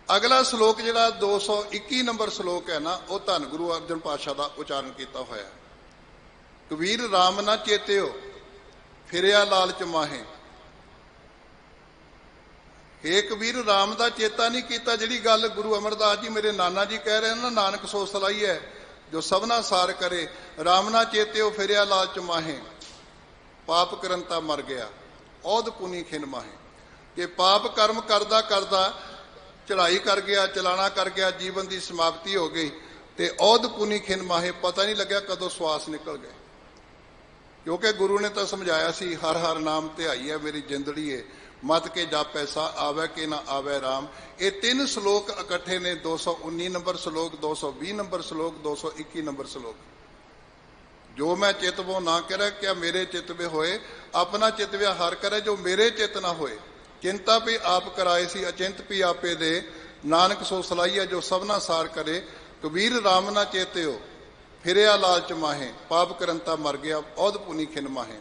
अगला श्लोक जिहड़ा 221 नंबर श्लोक है ना, वो धन गुरु अर्जन पातशाह का उचारण किया होया। कबीर राम ना चेत्यो फिरिया लालच माहे। हे कबीर राम का चेता नहीं किया। जिहड़ी गल गुरु अमरदास जी मेरे नाना जी कह रहे हैं ना, नानक सो सलाई है जो सबना सार करे, राम ना चेत्यो फिरिया लालच माहे, पाप करंता मर गया औध पुनी खिन माहे। कि पाप कर्म करदा करदा चढ़ाई कर गया, चलाना कर गया, जीवन की समाप्ति हो गई, तो औध पुनी खिन माहे, पता नहीं लग्या कदों श्वास निकल गए। क्योंकि गुरु ने तो समझाया सी हर हर नाम ध्याई है मेरी जिंदड़ी है, मत के जाप ऐसा आवे के ना आवे राम। ये तीन श्लोक इकट्ठे ने, 219 नंबर श्लोक, 220 नंबर श्लोक, 221 नंबर श्लोक। जो मैं चितवो ना करे क्या मेरे चितवे होए, अपना चितव्या हर करे जो मेरे चित ना होए। चिंता भी आप कराए सी अचिंत भी आपे दे, नानक सो सलाई है जो सबना सार करे। कबीर राम ना चेत्यो फिरिया लालच माहे, पाप करंता मर गया औध पुनी खिन माहे।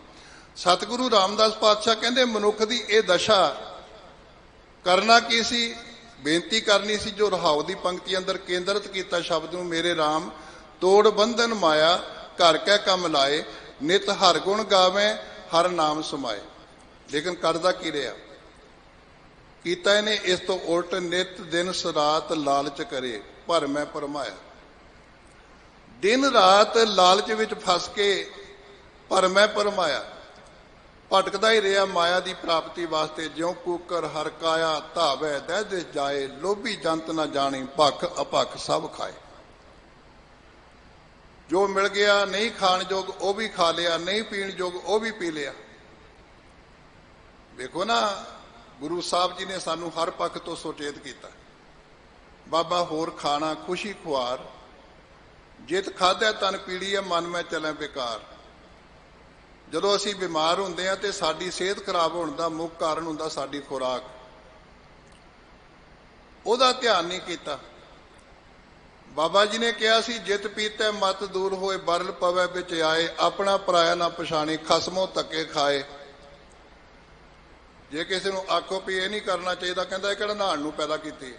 सतगुरु रामदास पातशाह कहते मनुख की यह दशा करना की सी, बेनती करनी सी जो रहाओ की पंक्ति अंदर केंद्रित किया शब्द नूं, मेरे राम तोड़ बंधन माया घर कै कम लाए, नित हर गुण गावे हर नाम समाए। लेकिन करदा की रहा कीता इहने इस तो उल्ट, नित दिन रात लालच करे पर मैं परमाया। दिन रात लालच विच फस के पर मैं परमाया, भटकदा ही रहा माया की प्राप्ति वास्ते। ज्यों कूकर हर काया धावै दह दे जाए, लोभी जंत ना जानी भख अपख सब खाए। जो मिल गया नहीं खाण जोग वो भी खा लिया, नहीं पीण जोग वो भी पी लिया। देखो ना, गुरु साहब जी ने सानू हर पक्ष तो सुचेत किया। बाबा होर खाना खुशी खुआर, जित खाद्या तन पीड़ी है मन में चले बेकार। जदों असीं बीमार होंदे आ ते साडी सेहत खराब होने का मुख्य कारण हुंदा साडी खुराक, उहदा ध्यान नहीं किया। बाबा जी ने कहा सी, जित पीते मत दूर होए, बरल पवै बिच आए, अपना पराया ना पछाणे, खसमों धक्के खाए। जे किसी नूं आखो भी ये नहीं करना चाहिए, कहता किहड़ा नहाण नूं पैदा कीती,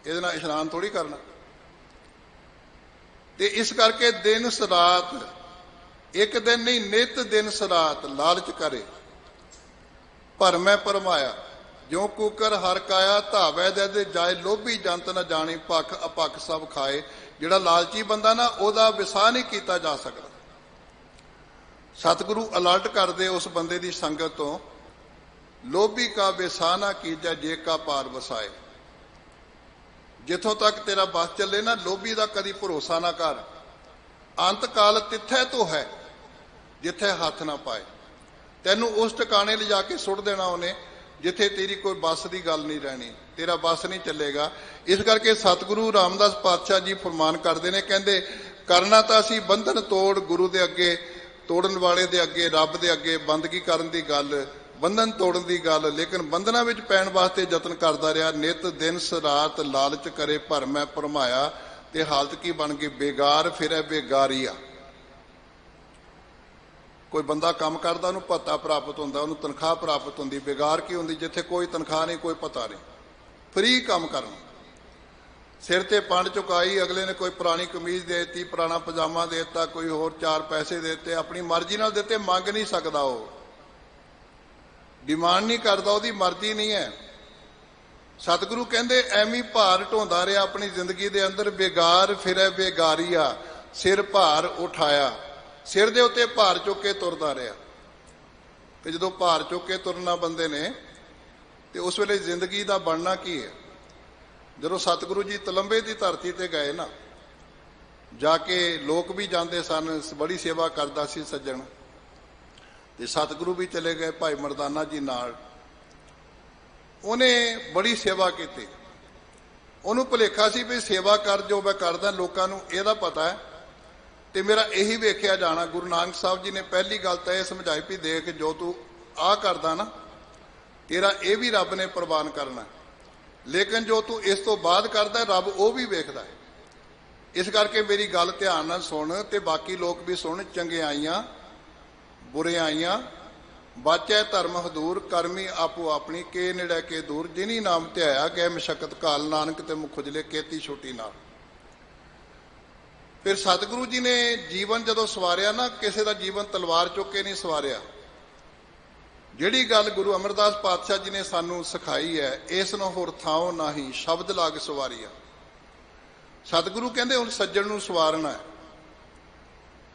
इहदे नाल इशनान थोड़ी करना। ते इस करके दिन सरात, एक दिन नहीं नित दिन सरात लालच करे, भरमै भरमाया। ज्यों कुकर हर काया, धावै दे जाए, लोभी जंत न जानी, पख अपख सब खाए। जिहड़ा लालची बंदा ना, उहदा विसाह नहीं किया जा सकता। सतगुरु अलर्ट करदे उस बंदे की संगत तो, लोभी का विसाह ना कीजै, जे का पार वसाए। जिथों तक तेरा बस चले ना, लोभी का कदी भरोसा ना कर। अंत काल तिथै तो है, जिथे हथ ना पाए। तैनू उस ठिकाने ले जाके सुट देना उन्हें, जिथे तेरी कोई बस की गल नहीं रहनी, तेरा बस नहीं चलेगा। इस करके सतगुरु रामदास पातशाह जी फरमान करते हैं, कहते करना तो असी बंधन तोड़, गुरु के अगे तोड़न वाले दे अगे, रब के अगे बंदगी करन दी गल, बंधन तोड़न की गल, लेकिन बंधना विच पैण वास्ते यतन करता रहा। नित दिन रात लालच करे, भरमै भरमाया, ते हालत की बन गई, बेगार फिरै बेगारिया। कोई बंदा काम करता, उन्होंने भत्ता प्राप्त होंदा, उन्होंने तनख्वाह प्राप्त होंदी। बेगार की होंदी, जिथे कोई तनख्वाह नहीं, कोई पता नहीं, फ्री काम करना। सिर ते पंड चुकाई, अगले ने कोई पुरानी कमीज देती, पुराना पजामा देता, कोई होर चार पैसे देते, अपनी मर्जी नाल देते, मंग नहीं सकता, वो डिमांड नहीं करता, उसकी मर्जी नहीं है। सतगुरु कहते एवं भार ढोंदा रहा अपनी जिंदगी के अंदर, बेगार फिरै बेगारिया, सिर भार उठाया। सिर दे उत्ते भार चुक के तुरदा रहा। तो जो भार चुक के तुरना बंदे ने, तो उस वेले जिंदगी का बनना की है। जो सतगुरु जी तलंबे की धरती ते गए ना, जाके लोग भी जाते सन, बड़ी सेवा करता सी सज्जन, तो सतगुरु भी चले गए भाई मरदाना जी नाल। उन्हें बड़ी सेवा की, उन्होंने भुलेखा सी भी सेवा कर जो मैं करदा, लोगों को यह पता है तो मेरा यही वेख्या जाना। गुरु नानक साहब जी ने पहली गल तो यह समझाई भी, देख जो तू आ करदा ना, तेरा ये भी रब ने प्रवान करना, लेकिन जो तू इस तो बाद करदा, रब वो भी वेखदा है। इस करके मेरी गल ध्यान नाल सुन, ते बाकी लोग भी सुन। चंगियाइयां बुरियाइयां बाचै धर्म हदूर, करमी आपो अपनी, के नेड़े के दूर। जिनी नाम ध्याया गए मशक्कत काल, नानक ते मुख उजले, केती छोटी नाल। फिर सतगुरु जी ने जीवन जदों सवारिया ना, किसी का जीवन तलवार चुक के नहीं सवारिया। जिहड़ी गल गुरु अमरदास पातशाह जी ने सानू सिखाई है, इस नूं होर थाओ नाही, शब्द लाग सवारिया। सतगुरु कहते हुण सज्जण नूं सवारना है,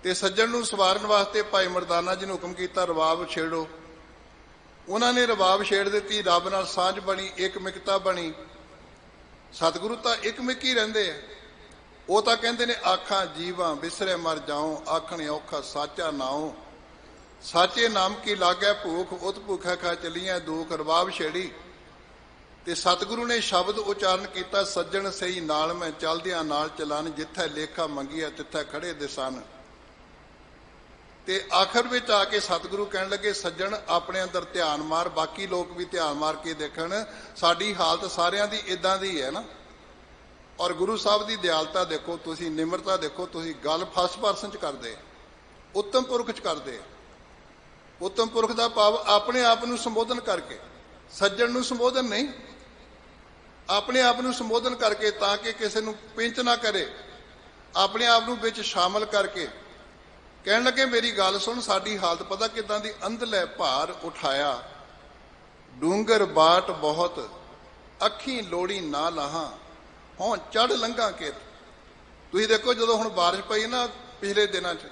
ते सज्जण नूं सवारन वास्ते भाई मरदाना जी ने हुक्म किया, रवाब छेड़ो। उन्होंने रवाब छेड़ दी, रब नाल सांझ बनी, एकमिकता बनी। सतगुरु तो एकमिक ही रहिंदे है। वो तो कहते ने आखा जीवा बिसरे मर जाओ, आखने औखा साचा नाओ, साचे नाम की लागै भूख, उत भूखा खा चलिया दुख। रवाब छेड़ी ते सतगुरु ने शब्द उचारण किया, सज्जण सही नाल मैं चलदियां नाल चलान, जिथे लेखा मंगिया तिथे खड़े दिसन। ते आखिर में आके सतगुरु कहन लगे, सज्जण अपने अंदर ध्यान मार, बाकी लोग भी ध्यान मार के देखण, साडी हालत सारियां दी इदां दी है ना। और गुरु साहब की दयालता देखो, तुसी निमरता देखो, तुसी गल फर्स्ट परसन च करदे, उत्तम पुरख च करदे। उत्तम पुरख का भाव अपने आप को संबोधन करके, सज्जण नूं संबोधन नहीं, अपने आप को संबोधन करके, ताकि किसी को पिंच ना करे, अपने आप को विच शामिल करके कहन लगे, मेरी गल सुन, साडी हालत पता किदां दी, अंधलै भार उठाया, डूंगर बाट बहुत, अखी लोड़ी ना लाहां, हों चढ़ लंघा के। तुसीं देखो जो हुण बारिश पई ना पिछले दिनों च,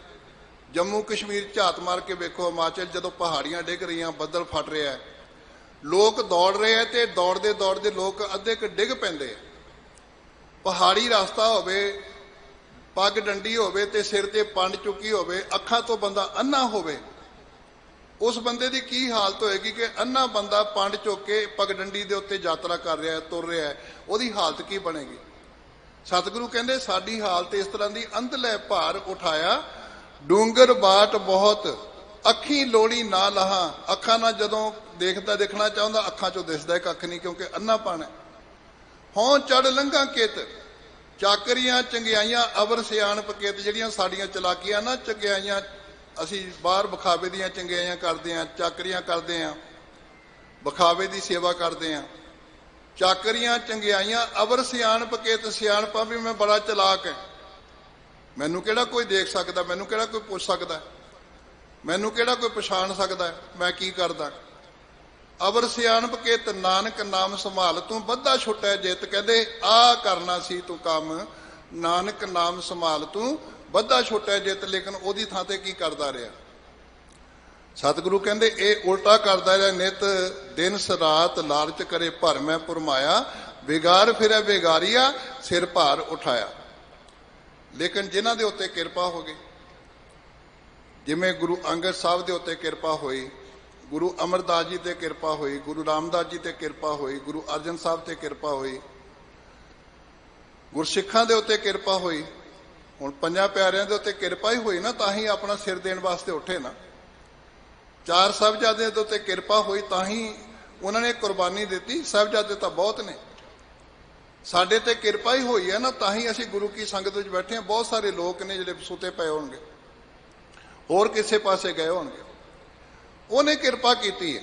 जम्मू कश्मीर झात मार के वेखो, हिमाचल जो पहाड़ियां डिग रही, बदल फट रहा है, लोग दौड़ रहे हैं, तो दौड़ते दौड़ते लोग अद्धे क डिग पैंदे। पहाड़ी रास्ता होवे, पग डंडी होवे, ते सिर ते पंड चुकी होवे, अखां तो बंदा अन्ना होवे, उस बंदे की की हालत होएगी कि अन्ना बंदा पंड चुक के पगडंडी के उत्ते यात्रा कर रहा है, तुर रहा है, उसकी हालत की बनेगी। सतगुरु कहते साडी हालत इस तरह की, अंधलै भार उठाया डूंगर बाट बहुत, अखी लोड़ी ना लहा। अखा ना जदों देखना चाहता अखा चो दिसदा कख नहीं, क्योंकि अन्नापन है। हों चढ़ लंघा कित चाकरियां चंगियाइयां अवर सियाणप कित, जिहड़ियां साड़ियां चलाकियां ना चंगियाइयां, असी बाहर बखावे दियां चंगियाइयां करते हैं, चाकरियां करते हैं, बखावे की सेवा करते हैं। चाकरियां चंगियाइयां अवर सियाणप कित, सियाणपा भी मैं बड़ा चलाक है, मैनू किहड़ा कोई देख सकता, मैनू किहड़ा कोई पुछ सकता, मैनू किहड़ा कोई पछाण सकता मैं की करदा। अवर सियाणप कित नानक नाम संभाल, तू बद्धा छुट्टा जित। कहते आ करना सी तू काम, नानक नाम संभाल, तू बद्धा छुट्टा जित, लेकिन ओदी थां ते की करदा रहा। सतगुरु कहते ये उल्टा करदा रहा, नित दिन रात लालच करे भरमै पुरमाया, बिगाड़ फिरै बेगारिया सिर भार उठाया। लेकिन जिन्हां दे उत्ते किरपा हो गई, जिवें गुरु अंगद साहब दे उत्ते किरपा हुई, गुरु अमरदास जी ते किरपा हुई, गुरु रामदास जी ते किरपा हुई, गुरु अर्जन साहब ते किरपा हुई, गुरसिखां दे उत्ते किरपा हुई। हुण पंजां प्यारियां दे उत्ते किरपा ही हुई ना, तां ही अपना सिर देण वास्ते उठे ना। चार साहिबजादे दे उत्ते किरपा हुई, तां ही उन्होंने कुर्बानी दी। साहिबजादे तां बहुत ने, साडे ते किरपा ही हुई है ना, तां ही असीं गुरु की संगत विच बैठे हैं। बहुत सारे लोग ने जिहड़े सुते पए होणगे, होर किसे पासे गए होणगे, उन्हें किरपा की है।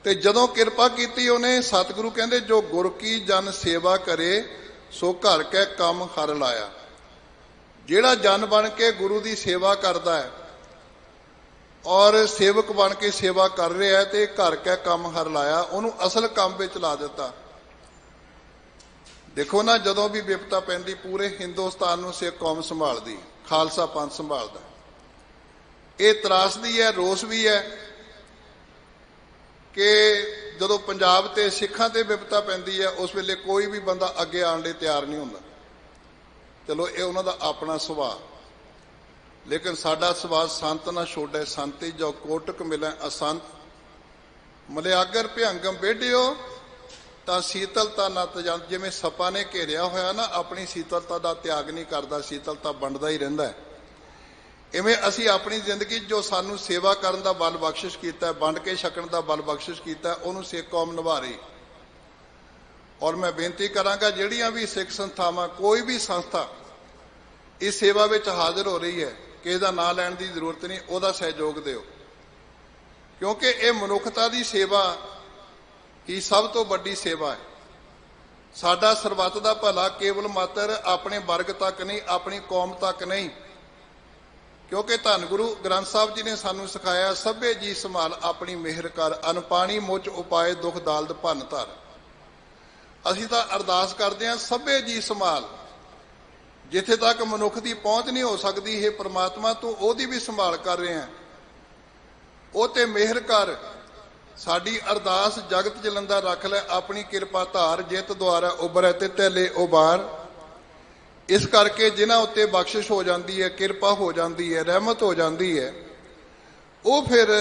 ते जदों किरपा की उन्हें, सतगुरु कहते जो गुर की जन सेवा करे सो घर कै काम हर लाया। जिहड़ा जन बन के गुरु की सेवा करता है और सेवक बन के सेवा कर रहा है, तो घर कै काम हर लाया, उन्होंने असल काम में ला दिता। देखो ना, जदों भी विपता पैंदी पूरे हिंदुस्तान में सिख कौम संभालती, खालसा पंथ संभालता। ये त्रासदी है, रोस भी है कि जदों पंजाब ते सिखां ते विपता पैंदी है, उस वेले कोई भी बंदा अगे आने लई तैयार नहीं होंदा। चलो ये उन्हां दा अपना सुभाव, लेकिन साडा सुभाव संत ना छोड़े, संति जो कोटक मिले असंत। मलियागर भयंगम बेढ़ियो तां शीतलता ना तजंत। जिवें सपा ने घेरिया होया ना, अपनी शीतलता का त्याग नहीं करता, शीतलता वंडदा ही रहिंदा है। इवें असी अपनी जिंदगी जो सानू सेवा करन दा बल बख्शिश कीता, वंड के छकण दा बल बख्शिश कीता, उहनूं सिख कौम निभा रही। और मैं बेनती करांगा, जिहड़ियां भी सिख संस्थावां, कोई भी संस्था इस सेवा में हाजिर हो रही है, किसी का नाम लैण की जरूरत नहीं, उहदा सहयोग दिओ, क्योंकि ये मनुखता की सेवा ही सब तो वड्डी सेवा है। साडा सरबत दा भला केवल मात्र अपने वर्ग तक नहीं, अपनी कौम तक नहीं, क्योंकि धन गुरु ग्रंथ साहब जी ने सानू सिखाया, सभे जी संभाल अपनी मेहर कर, अनपाणी मुझ उपाय दुख दालद भन धर। असीं तां अरदास करते हैं, सभे जी संभाल, जिथे तक मनुख की पहुँच नहीं हो सकती, हे परमात्मा तू ओहदी भी संभाल कर रहे हैं, ਉਹ ਤੇ ਮਿਹਰ कर। साडी अरदास जगत जलंदा रख लै, अपनी किरपा धार, जित द्वारा उभरै ते तैले उबार। इस करके जिन्हां उत्ते बख्शिश हो जाती है, किरपा हो जाती है, रहमत हो जाती है, वो फिर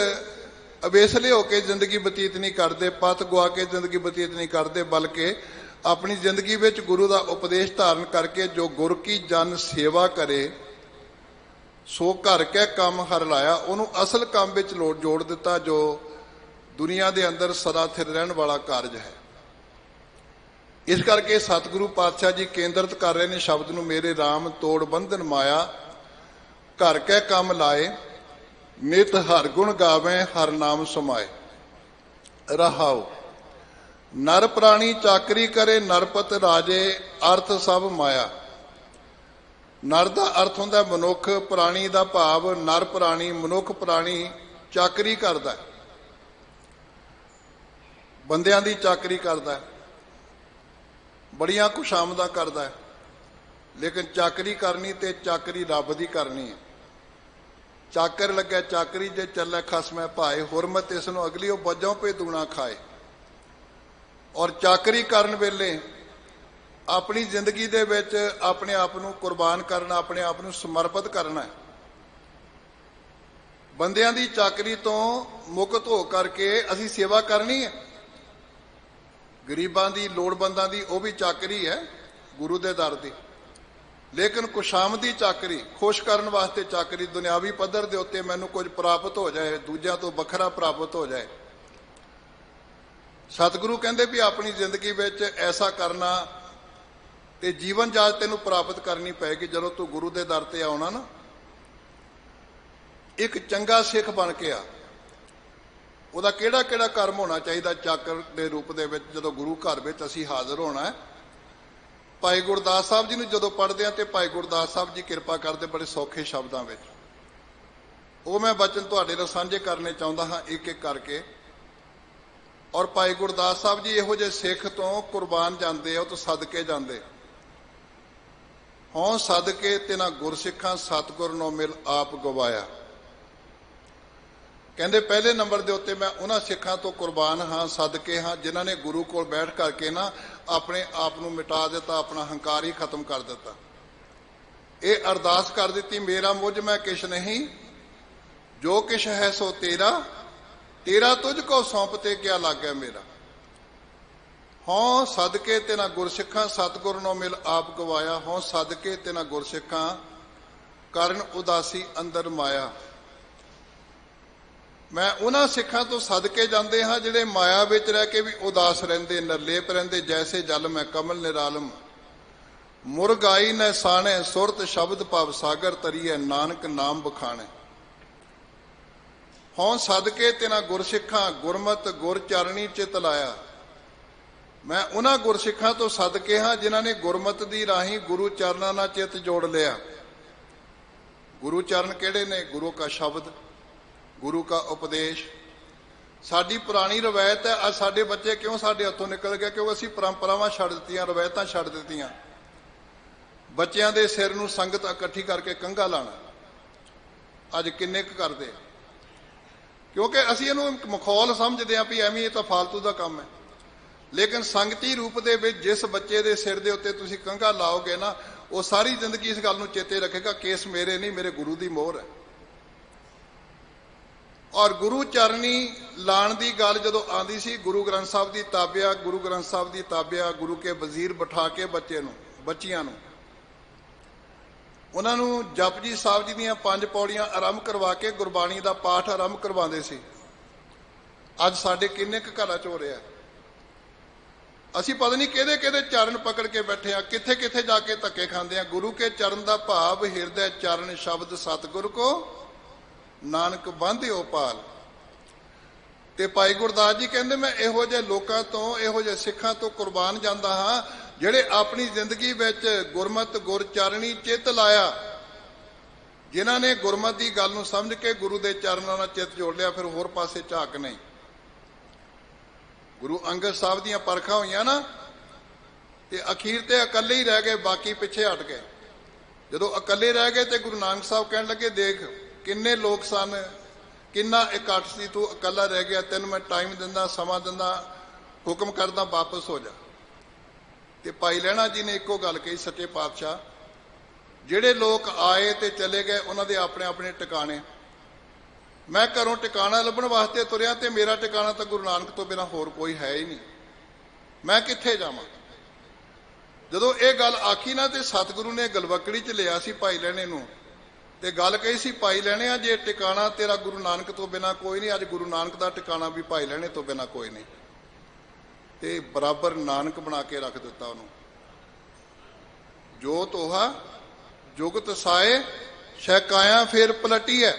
अवेसले होकर जिंदगी बतीत नहीं करते, पत गुआ के जिंदगी बतीत नहीं करते, बल्कि अपनी जिंदगी में गुरु का उपदेश धारण करके जो गुर की जन सेवा करे सो घर कै काम हर लाया, उन्होंने असल काम में जोड़ दिता, जो दुनिया के अंदर सदा स्थिर रहने वाला कार्य है। इस करके सतगुरु पातशाह जी केंद्रित कर रहे हैं शब्द नूं, मेरे राम तोड़ बंधन माया, घर कै काम लाए, नित हर गुण गावे, हर नाम समाए। रहाओ नर प्राणी चाकरी करे, नरपत राजे अर्थ सब माया। नर का अर्थ होंदा मनुख, प्राणी का भाव नर प्राणी, मनुख प्राणी चाकरी करता है, बंदियां दी चाकरी करता है, बड़ियां खुशामदा करता है, लेकिन चाकरी करनी तो चाकरी रब की करनी है। चाकर लगे चाकरी जे चले खसमै भाए, हुरमत इसनों अगली वो बजों पे दूना खाए। और चाकरी करन वेले अपनी जिंदगी दे विच अपने आप को कुर्बान करना, अपने आप को समर्पित करना है। ਬੰਦਿਆਂ ਦੀ ਚਾਕਰੀ ਤੋਂ ਮੁਕਤ ਹੋ ਕਰਕੇ ਅਸੀਂ ਸੇਵਾ ਕਰਨੀ ਹੈ। ਗਰੀਬਾਂ ਦੀ, ਲੋੜਵੰਦਾਂ ਦੀ ਉਹ ਵੀ ਚਾਕਰੀ ਹੈ ਗੁਰੂ ਦੇ ਦਰ ਦੀ, ਲੇਕਿਨ ਖੁਸ਼ਾਮਦੀ ਚਾਕਰੀ, ਖੁਸ਼ ਕਰਨ ਵਾਸਤੇ ਚਾਕਰੀ, ਦੁਨਿਆਵੀ ਪੱਧਰ ਦੇ ਉੱਤੇ ਮੈਨੂੰ ਕੁਝ ਪ੍ਰਾਪਤ ਹੋ ਜਾਏ, ਦੂਜਿਆਂ ਤੋਂ ਵੱਖਰਾ ਪ੍ਰਾਪਤ ਹੋ ਜਾਏ। ਸਤਿਗੁਰੂ ਕਹਿੰਦੇ ਵੀ ਆਪਣੀ ਜ਼ਿੰਦਗੀ ਵਿੱਚ ਐਸਾ ਕਰਨਾ ਤੇ ਜੀਵਨ ਜਾਚ ਤੈਨੂੰ ਪ੍ਰਾਪਤ ਕਰਨੀ ਪਏਗੀ। ਜਦੋਂ ਤੂੰ ਗੁਰੂ ਦੇ ਦਰ ਤੇ ਆਉਣਾ ਨਾ, ਇੱਕ ਚੰਗਾ ਸਿੱਖ ਬਣ ਕੇ ਆ। ਉਹਦਾ ਕਿਹੜਾ ਕਿਹੜਾ ਕਰਮ ਹੋਣਾ ਚਾਹੀਦਾ ਚਾਕਰ ਦੇ ਰੂਪ ਦੇ ਵਿੱਚ ਜਦੋਂ ਗੁਰੂ ਘਰ ਵਿੱਚ ਅਸੀਂ ਹਾਜ਼ਰ ਹੋਣਾ ਹੈ। ਭਾਈ ਗੁਰਦਾਸ ਸਾਹਿਬ ਜੀ ਨੂੰ ਜਦੋਂ ਪੜ੍ਹਦੇ ਆ ਤੇ ਭਾਈ ਗੁਰਦਾਸ ਸਾਹਿਬ ਜੀ ਕਿਰਪਾ ਕਰਦੇ ਬੜੇ ਸੌਖੇ ਸ਼ਬਦਾਂ ਵਿੱਚ, ਉਹ ਮੈਂ ਬਚਨ ਤੁਹਾਡੇ ਨਾਲ ਸਾਂਝੇ ਕਰਨੇ ਚਾਹੁੰਦਾ ਹਾਂ ਇੱਕ ਇੱਕ ਕਰਕੇ। ਔਰ ਭਾਈ ਗੁਰਦਾਸ ਸਾਹਿਬ ਜੀ ਇਹੋ ਜਿਹੇ ਸਿੱਖ ਤੋਂ ਕੁਰਬਾਨ ਜਾਂਦੇ ਆ, ਉਹ ਤੋਂ ਸਦਕੇ ਜਾਂਦੇ। ਹੋਂ ਸਦਕੇ ਤੇ ਨਾ ਗੁਰਸਿੱਖਾਂ ਸਤਿਗੁਰ ਨੂੰ ਮਿਲ ਆਪ ਗਵਾਇਆ। ਕਹਿੰਦੇ ਪਹਿਲੇ ਨੰਬਰ ਦੇ ਉੱਤੇ ਮੈਂ ਉਹਨਾਂ ਸਿੱਖਾਂ ਤੋਂ ਕੁਰਬਾਨ ਹਾਂ, ਸਦਕੇ ਹਾਂ, ਜਿਨ੍ਹਾਂ ਨੇ ਗੁਰੂ ਕੋਲ ਬੈਠ ਕਰਕੇ ਨਾ ਆਪਣੇ ਆਪ ਨੂੰ ਮਿਟਾ ਦਿੱਤਾ, ਆਪਣਾ ਹੰਕਾਰ ਹੀ ਖਤਮ ਕਰ ਦਿੱਤਾ। ਇਹ ਅਰਦਾਸ ਕਰ ਦਿੱਤੀ, ਮੇਰਾ ਮੁਝ ਮੈਂ ਕਿਛ ਨਹੀਂ, ਜੋ ਕਿਛ ਹੈ ਸੋ ਤੇਰਾ, ਤੇਰਾ ਤੁਝ ਕੋ ਸੌਂਪਤੇ ਕਿਆ ਲੱਗਿਆ ਮੇਰਾ। ਹੋਂ ਸਦਕੇ ਤੇ ਨਾ ਗੁਰਸਿੱਖਾਂ ਸਤਿਗੁਰ ਨੂੰ ਮਿਲ ਆਪ ਗਵਾਇਆ। ਹੋਂ ਸਦਕੇ ਤੇ ਨਾ ਗੁਰਸਿੱਖਾਂ ਕਰਨ ਉਦਾਸੀ ਅੰਦਰ ਮਾਇਆ। ਮੈਂ ਉਹਨਾਂ ਸਿੱਖਾਂ ਤੋਂ ਸਦਕੇ ਜਾਂਦੇ ਹਾਂ ਜਿਹੜੇ ਮਾਇਆ ਵਿੱਚ ਰਹਿ ਕੇ ਵੀ ਉਦਾਸ ਰਹਿੰਦੇ, ਨਿਰਲੇਪ ਰਹਿੰਦੇ। ਜੈਸੇ ਜਲ ਮੈਂ ਕਮਲ ਨਿਰਾਲਮ, ਮੁਰਗਾਈ ਨੈ ਸਾਣੇ, ਸੁਰਤ ਸ਼ਬਦ ਭਵ ਸਾਗਰ ਤਰੀਐ, ਨਾਨਕ ਨਾਮ ਬਖਾਣੇ। ਹੋਂ ਸਦਕੇ ਤੇ ਨਾ ਗੁਰਸਿੱਖਾਂ ਗੁਰਮਤ ਗੁਰ ਚਰਣੀ ਚਿਤ ਲਾਇਆ। ਮੈਂ ਉਹਨਾਂ ਗੁਰਸਿੱਖਾਂ ਤੋਂ ਸਦਕੇ ਹਾਂ ਜਿਨ੍ਹਾਂ ਨੇ ਗੁਰਮਤ ਦੀ ਰਾਹੀਂ ਗੁਰੂ ਚਰਨਾਂ ਨਾਲ ਚਿੱਤ ਜੋੜ ਲਿਆ। ਗੁਰੂ ਚਰਨ ਕਿਹੜੇ ਨੇ? ਗੁਰੂ ਕਾ ਸ਼ਬਦ, ਗੁਰੂ ਕਾ ਉਪਦੇਸ਼। ਸਾਡੀ ਪੁਰਾਣੀ ਰਵਾਇਤ ਹੈ। ਅੱਜ ਸਾਡੇ ਬੱਚੇ ਕਿਉਂ ਸਾਡੇ ਹੱਥੋਂ ਨਿਕਲ ਗਏ? ਕਿਉਂ ਅਸੀਂ ਪਰੰਪਰਾਵਾਂ ਛੱਡ ਦਿੱਤੀਆਂ, ਰਵਾਇਤਾਂ ਛੱਡ ਦਿੱਤੀਆਂ। ਬੱਚਿਆਂ ਦੇ ਸਿਰ ਨੂੰ ਸੰਗਤ ਇਕੱਠੀ ਕਰਕੇ ਕੰਘਾ ਲਾਣਾ ਅੱਜ ਕਿੰਨੇ ਕੁ ਕਰਦੇ? ਕਿਉਂਕਿ ਅਸੀਂ ਇਹਨੂੰ ਮਖੌਲ ਸਮਝਦੇ ਹਾਂ ਵੀ ਐਵੇਂ ਇਹ ਤਾਂ ਫਾਲਤੂ ਦਾ ਕੰਮ ਹੈ। ਲੇਕਿਨ ਸੰਗਤੀ ਰੂਪ ਦੇ ਵਿੱਚ ਜਿਸ ਬੱਚੇ ਦੇ ਸਿਰ ਦੇ ਉੱਤੇ ਤੁਸੀਂ ਕੰਘਾ ਲਾਓਗੇ ਨਾ, ਉਹ ਸਾਰੀ ਜ਼ਿੰਦਗੀ ਇਸ ਗੱਲ ਨੂੰ ਚੇਤੇ ਰੱਖੇਗਾ, ਕੇਸ ਮੇਰੇ ਨਹੀਂ, ਮੇਰੇ ਗੁਰੂ ਦੀ ਮੋਹਰ ਹੈ। ਔਰ ਗੁਰੂ ਚਰਨੀ ਲਾਣ ਦੀ ਗੱਲ ਜਦੋਂ ਆਉਂਦੀ ਸੀ, ਗੁਰੂ ਗ੍ਰੰਥ ਸਾਹਿਬ ਦੀ ਤਾਬਿਆ, ਗੁਰੂ ਗ੍ਰੰਥ ਸਾਹਿਬ ਦੀ ਤਾਬਿਆ, ਗੁਰੂ ਕੇ ਵਜ਼ੀਰ ਬਿਠਾ ਕੇ ਬੱਚੇ ਨੂੰ, ਬੱਚੀਆਂ ਨੂੰ, ਉਹਨਾਂ ਨੂੰ ਜਪਜੀ ਸਾਹਿਬ ਜੀ ਦੀਆਂ 5 ਪੌੜੀਆਂ ਆਰੰਭ ਕਰਵਾ ਕੇ ਗੁਰਬਾਣੀ ਦਾ ਪਾਠ ਆਰੰਭ ਕਰਵਾਉਂਦੇ ਸੀ। ਅੱਜ ਸਾਡੇ ਕਿੰਨੇ ਕੁ ਘਰਾਂ 'ਚ ਹੋ ਰਿਹਾ? ਅਸੀਂ ਪਤਾ ਨਹੀਂ ਕਿਹਦੇ ਕਿਹਦੇ ਚਰਨ ਪਕੜ ਕੇ ਬੈਠੇ ਆ, ਕਿੱਥੇ ਕਿੱਥੇ ਜਾ ਕੇ ਧੱਕੇ ਖਾਂਦੇ ਆ। ਗੁਰੂ ਕੇ ਚਰਨ ਦਾ ਭਾਵ ਹਿਰਦੈ ਚਰਨ ਸ਼ਬਦ ਸਤਿਗੁਰ ਕੋ ਨਾਨਕ ਬਾਂਧਿਓ ਪਾਲ। ਤੇ ਭਾਈ ਗੁਰਦਾਸ ਜੀ ਕਹਿੰਦੇ ਮੈਂ ਇਹੋ ਜਿਹੇ ਲੋਕਾਂ ਤੋਂ, ਇਹੋ ਜਿਹੇ ਸਿੱਖਾਂ ਤੋਂ ਕੁਰਬਾਨ ਜਾਂਦਾ ਹਾਂ ਜਿਹੜੇ ਆਪਣੀ ਜ਼ਿੰਦਗੀ ਵਿੱਚ ਗੁਰਮਤ ਗੁਰ ਚਰਣੀ ਚਿੱਤ ਲਾਇਆ, ਜਿਨ੍ਹਾਂ ਨੇ ਗੁਰਮਤ ਦੀ ਗੱਲ ਨੂੰ ਸਮਝ ਕੇ ਗੁਰੂ ਦੇ ਚਰਨਾਂ ਨਾਲ ਚਿੱਤ ਜੋੜ ਲਿਆ, ਫਿਰ ਹੋਰ ਪਾਸੇ ਝਾਕ ਨਹੀਂ। ਗੁਰੂ ਅੰਗਦ ਸਾਹਿਬ ਦੀਆਂ ਪਰਖਾਂ ਹੋਈਆਂ ਨਾ, ਤੇ ਅਖੀਰ ਤੇ ਇਕੱਲੇ ਹੀ ਰਹਿ ਗਏ, ਬਾਕੀ ਪਿੱਛੇ ਹਟ ਗਏ। ਜਦੋਂ ਇਕੱਲੇ ਰਹਿ ਗਏ ਤੇ ਗੁਰੂ ਨਾਨਕ ਸਾਹਿਬ ਕਹਿਣ ਲੱਗੇ, ਦੇਖ ਕਿੰਨੇ ਲੋਕ ਸਨ, ਕਿੰਨਾ ਇਕੱਠ ਸੀ, ਤੂੰ ਇਕੱਲਾ ਰਹਿ ਗਿਆ, ਤੈਨੂੰ ਮੈਂ ਟਾਈਮ ਦਿੰਦਾ, ਸਮਾਂ ਦਿੰਦਾ, ਹੁਕਮ ਕਰਦਾ, ਵਾਪਸ ਹੋ ਜਾ। ਤੇ ਭਾਈ ਲਹਿਣਾ ਜੀ ਨੇ ਇੱਕੋ ਗੱਲ ਕਹੀ, ਸੱਚੇ ਪਾਤਸ਼ਾਹ, ਜਿਹੜੇ ਲੋਕ ਆਏ ਤੇ ਚਲੇ ਗਏ ਉਹਨਾਂ ਦੇ ਆਪਣੇ ਆਪਣੇ ਟਿਕਾਣੇ। ਮੈਂ ਘਰੋਂ ਟਿਕਾਣਾ ਲੱਭਣ ਵਾਸਤੇ ਤੁਰਿਆ ਤੇ ਮੇਰਾ ਟਿਕਾਣਾ ਤਾਂ ਗੁਰੂ ਨਾਨਕ ਤੋਂ ਬਿਨਾਂ ਹੋਰ ਕੋਈ ਹੈ ਹੀ ਨਹੀਂ, ਮੈਂ ਕਿੱਥੇ ਜਾਵਾਂ? ਜਦੋਂ ਇਹ ਗੱਲ ਆਖੀ ਨਾ ਤੇ ਸਤਿਗੁਰੂ ਨੇ ਗਲਵਕੜੀ 'ਚ ਲਿਆ ਸੀ ਭਾਈ ਲਹਿਣੇ ਨੂੰ, ਤੇ ਗੱਲ ਕਹੀ ਸੀ, ਭਾਈ ਲਹਿਣਿਆ ਜੇ ਟਿਕਾਣਾ ਤੇਰਾ ਗੁਰੂ ਨਾਨਕ ਤੋਂ ਬਿਨਾਂ ਕੋਈ ਨਹੀਂ, ਅੱਜ ਗੁਰੂ ਨਾਨਕ ਦਾ ਟਿਕਾਣਾ ਵੀ ਭਾਈ ਲਹਿਣੇ ਤੋਂ ਬਿਨਾਂ ਕੋਈ ਨਹੀਂ। ਤੇ ਬਰਾਬਰ ਨਾਨਕ ਬਣਾ ਕੇ ਰੱਖ ਦਿੱਤਾ ਉਹਨੂੰ। ਜੋ ਤੋਹਾ ਜੁਗਤ ਸਾਏ ਸ਼ੈਕਾਇਆ ਫੇਰ ਪਲਟੀ ਹੈ,